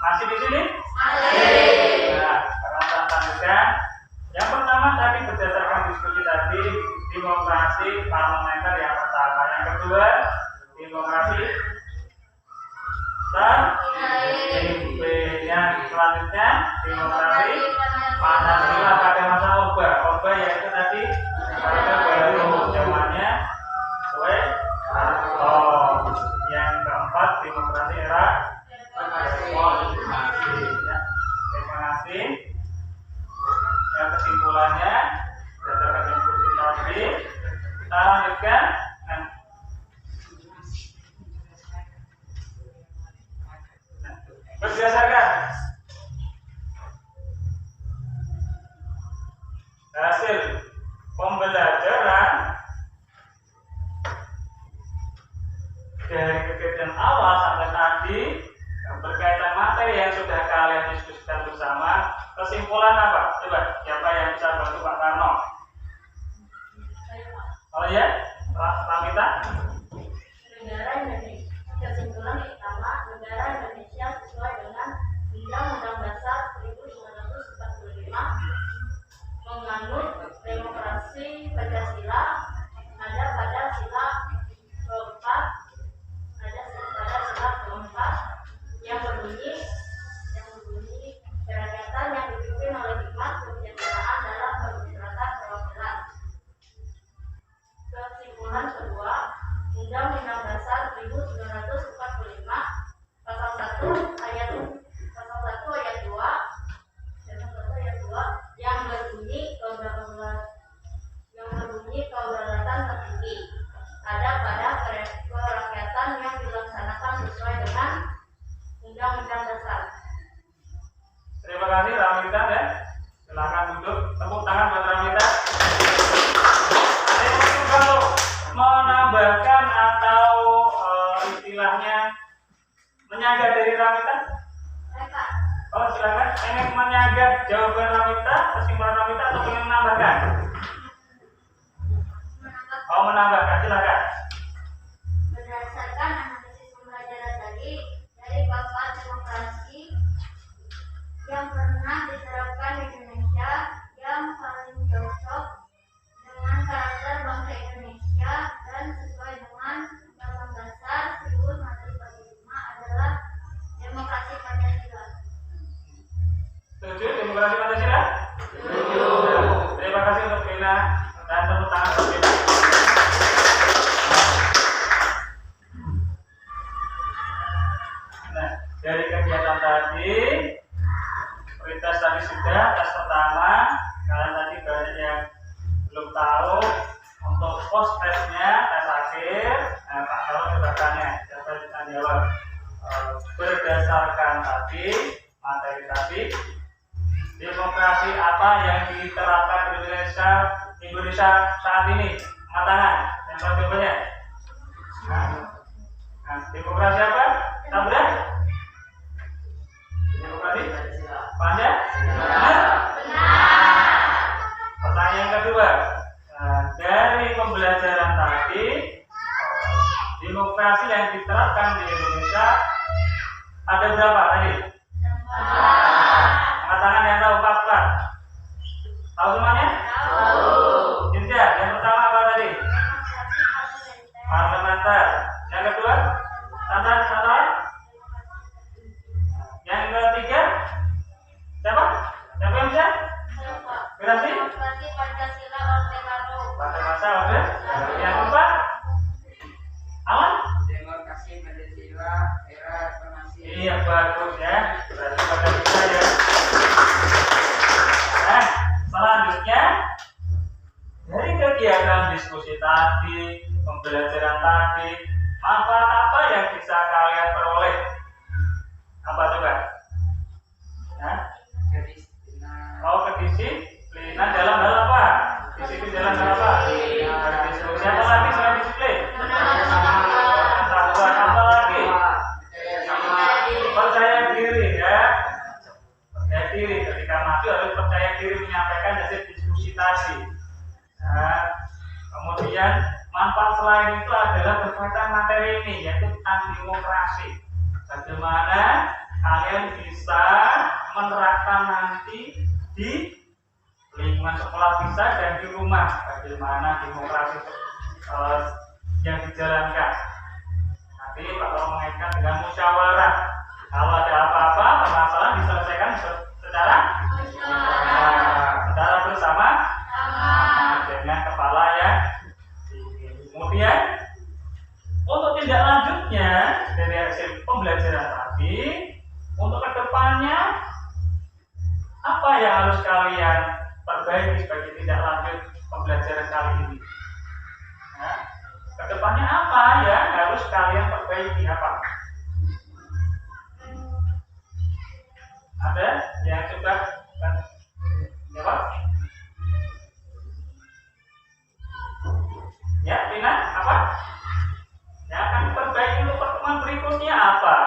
Masih di sini? Nah, sekarang saya lanjutkan. Yang pertama tadi berdasarkan diskusi tadi demokrasi parlementer yang pertama. Yang kedua, demokrasi terpimpin. Yang selanjutnya, demokrasi Pancasila pada masa Orba. Orba yaitu tadi pada baru zamannya Soeharto. Yang keempat, demokrasi era reformasi. Ya, terima kasih. Dan kesimpulannya berdasarkan diskusi tadi, kita lanjutkan. Berdasarkan hasil pembelajaran dari kegiatan awal sampai tadi berkaitan materi yang sudah kalian diskusikan bersama, kesimpulan apa? Coba siapa yang bisa bantu Pak Karno? Oh ya, Pak Ramita? Negara Indonesia. Kesimpulan pertama, negara Indonesia sesuai dengan Undang-Undang Dasar 1945 menganut demokrasi Pancasila, ada pada sila keempat, yang berbunyi kerakyatan yang dipimpin oleh hikmat kebijaksanaan dalam bermusyawarah perwakilan. Kesimpulan kedua, Undang-Undang Dasar 1945 pasal 1 ayat 2 yang berbunyi kedaulatan tertinggi ada pada kerakyatan yang dilaksanakan sesuai dengan Undang-Undang Dasar. Terima kasih Ramita ya. Silakan duduk. Tepuk tangan buat Ramita. Ada yang mungkin kalau menambahkan atau istilahnya menyaga dari Ramita? Oh silakan. Ingin menyaga jawaban Ramita, kesimpulan Ramita atau ingin menambahkan? Oh menambahkan, silakan. Berdasarkan analisis pembelajaran tadi dari Bapak demokrasi yang pernah diterapkan di Indonesia yang paling cocok dengan karakter bangsa Indonesia dan sesuai dengan Undang-Undang Dasar 1945 adalah demokrasi Pancasila. Setuju demokrasi Pancasila? Setuju. Terima kasih untuk Vina dan tepuk tangan untuk Vina. Nah, dari kegiatan tadi, tes tadi sudah, tes pertama, kalian tadi banyak yang belum tahu. Untuk post tesnya, tes akhir, Pak Karno coba tanya, siapa bisa jawab. Berdasarkan tadi, materi tadi, demokrasi apa yang diterapkan di Indonesia saat ini? Angkat tangan, yang tahu jawabannya. Nah, demokrasi apa? Tabrak? Demokrasi? Panjang? Pertanyaan yang kedua, dari pembelajaran tadi, demokrasi yang diterapkan di Indonesia ada berapa tadi? Angkat tangan yang tahu 4. Tahu semuanya? Tahu. Cynthia, yang pertama apa tadi? Parlementer. Yang kedua? Standar. Yang ketiga? Siapa yang bisa? Demokrasi? Demokrasi Pancasila Orde Baru. Pada masa Orde. Yang keempat? Aman? Demokrasi Pancasila era reformasi. Iya bagus ya. Berarti pada bisa ya. Nah, selanjutnya dari kegiatan diskusi tadi, pembelajaran tadi, manfaat apa yang bisa kalian peroleh? Apa coba? Nah, kedisiplinan dalam hal apa? Disiplin dalam hal apa? Berdiskusi apa lagi selain disiplin? Pengetahuan apa lagi? Percaya diri ya. Percaya diri ketika maju harus percaya diri menyampaikan hasil diskusi tadi. Nah, kemudian manfaat selain itu adalah berkaitan materi ini yaitu tentang demokrasi. Bagaimana kalian bisa menerapkan nanti di lingkungan sekolah bisa dan di rumah bagaimana demokrasi yang dijalankan. Nanti Pak Tolong mengaitkan dengan musyawarah. Kalau ada apa-apa permasalahan diselesaikan secara bersama dengan kepala yang tinggi. Kemudian untuk tindak lanjutnya dari hasil pembelajaran tadi, untuk kedepannya apa yang harus kalian perbaiki sebagai tindak lanjut pembelajaran kali ini? Nah, kedepannya apa yang harus kalian perbaiki? Apa? Ada yang coba jawab? Ya, Tina, apa? Yang akan diperbaiki untuk pertemuan berikutnya apa?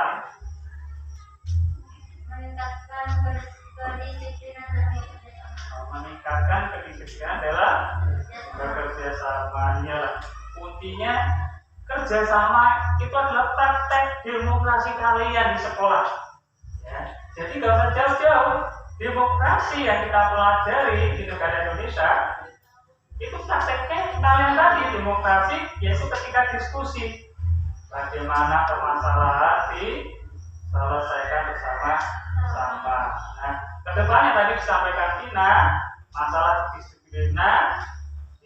Meningkatkan kedisiplinan dan kerjasama. Meningkatkan kedisiplinan dalam bekerja samanya. Kuncinya kerjasama itu adalah praktek demokrasi kalian di sekolah. Ya. Jadi gak usah jauh-jauh. Demokrasi yang kita pelajari di negara Indonesia itu prakteknya kalian tadi. Demokrasi yaitu ketika diskusi bagaimana permasalahan diselesaikan bersama-sama. Nah, kedepannya tadi disampaikan Tina, masalah disiplinan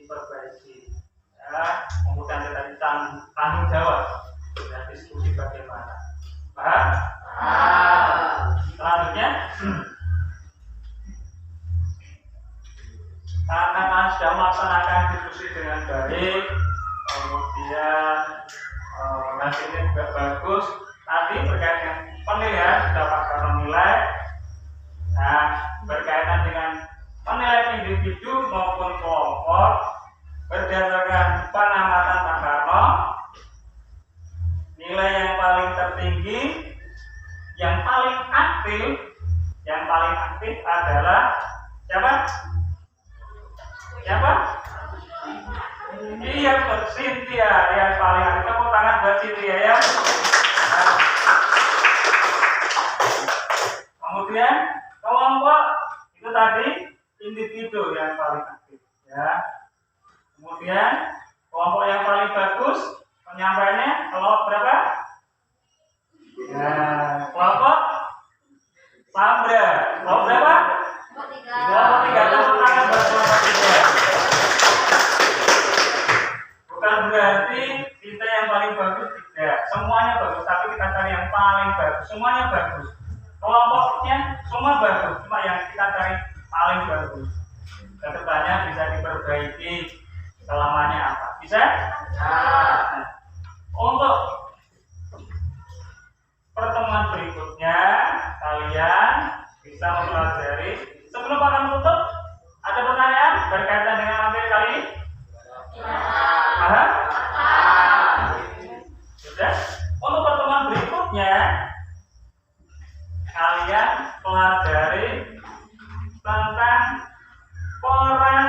diperbaiki. Ya, kemudian tadi tanggung jawab dan diskusi bagaimana. Paham? Selanjutnya, karena kalian sudah melaksanakan diskusi dengan baik, kemudian hasilnya juga bagus. Tadi berkaitan dengan penilaian sudah Pak Karno nilai. Nah, berkaitan dengan penilaian individu maupun kelompok berdasarkan pengamatan Pak Karno, nilai yang paling tertinggi, yang paling aktif adalah siapa? Siapa? Iya, Cynthia yang paling aktif. Tepuk tangan buat Cynthia ya. Nah. Kemudian kelompok itu tadi individu yang paling aktif ya. Kemudian kelompok yang paling bagus penyampaiannya kelompok berapa? Nah, kelompok Sandra. Kelompok berapa? Kelompok 3. Tepuk tangan buat kelompok 3. Bukan berarti kita yang paling bagus tidak. Semuanya bagus, tapi kita cari yang paling bagus. Semuanya bagus. Kelompoknya semua bagus, cuma yang kita cari paling bagus. Kedepannya bisa diperbaiki selamanya apa? Bisa? Nah, untuk pertemuan berikutnya kalian bisa mempelajari. Sebelum akan tutup, ada pertanyaan berkaitan dengan materi kali ini? Sudah. Untuk pertemuan berikutnya kalian pelajari tentang peran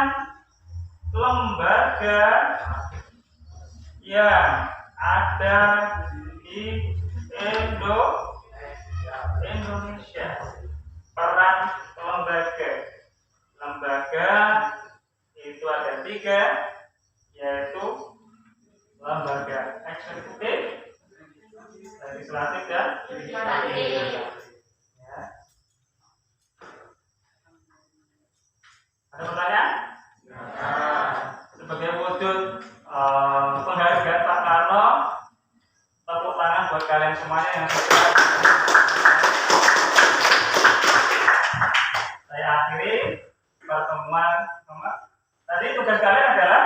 lembaga yang ada di Indonesia. Peran lembaga itu ada 3, yaitu lembaga eksekutif, legislatif dan yudikatif. Ya. Ada pertanyaan? Sebagai wujud penghargaan Pak Karno, tepuk tangan buat kalian semuanya yang sudah. Saya akhiri pertemuan. Tadi tugas kalian adalah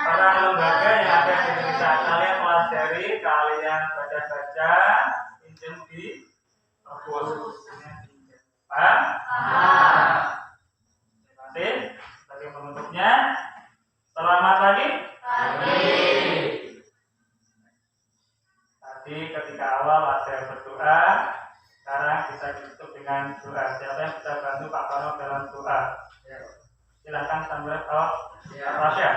peran lembaga yang ada di Indonesia. Kalian pelajari, kalian baca-baca, pinjam di perpus. Paham? Terima kasih. Sebagai penutupnya, selamat pagi. Tadi ketika awal ada berdoa, sekarang bisa ditutup dengan doa. Siapa yang bisa bantu Pak Karno dalam doa? Silakan sambil Rasya.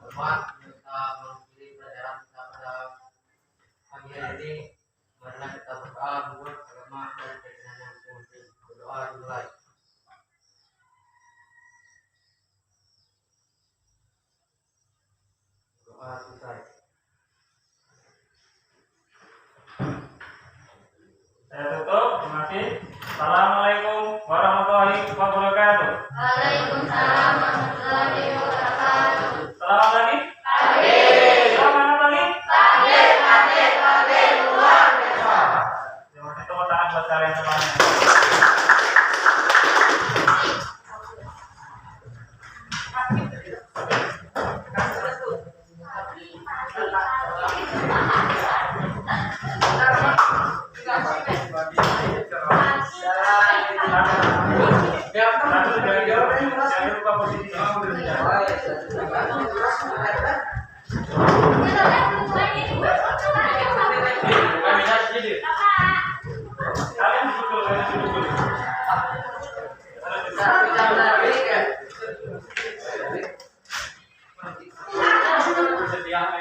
Hormat kita pagi ini marilah kita berdoa buat agama dan keyakinan yang penting. Berdoa dimulai. Doa selesai. Saya tutup. Terima kasih. Assalamualaikum warahmatullahi wabarakatuh. Waalaikumsalam warahmatullahi wabarakatuh. Selamat pagi. Selamat pagi. Luar biasa. Terima kasih, tepuk tangan buat kalian semuanya. Jangan lupa posisi. Kalian duduk dulu, kalian duduk dulu. Setiap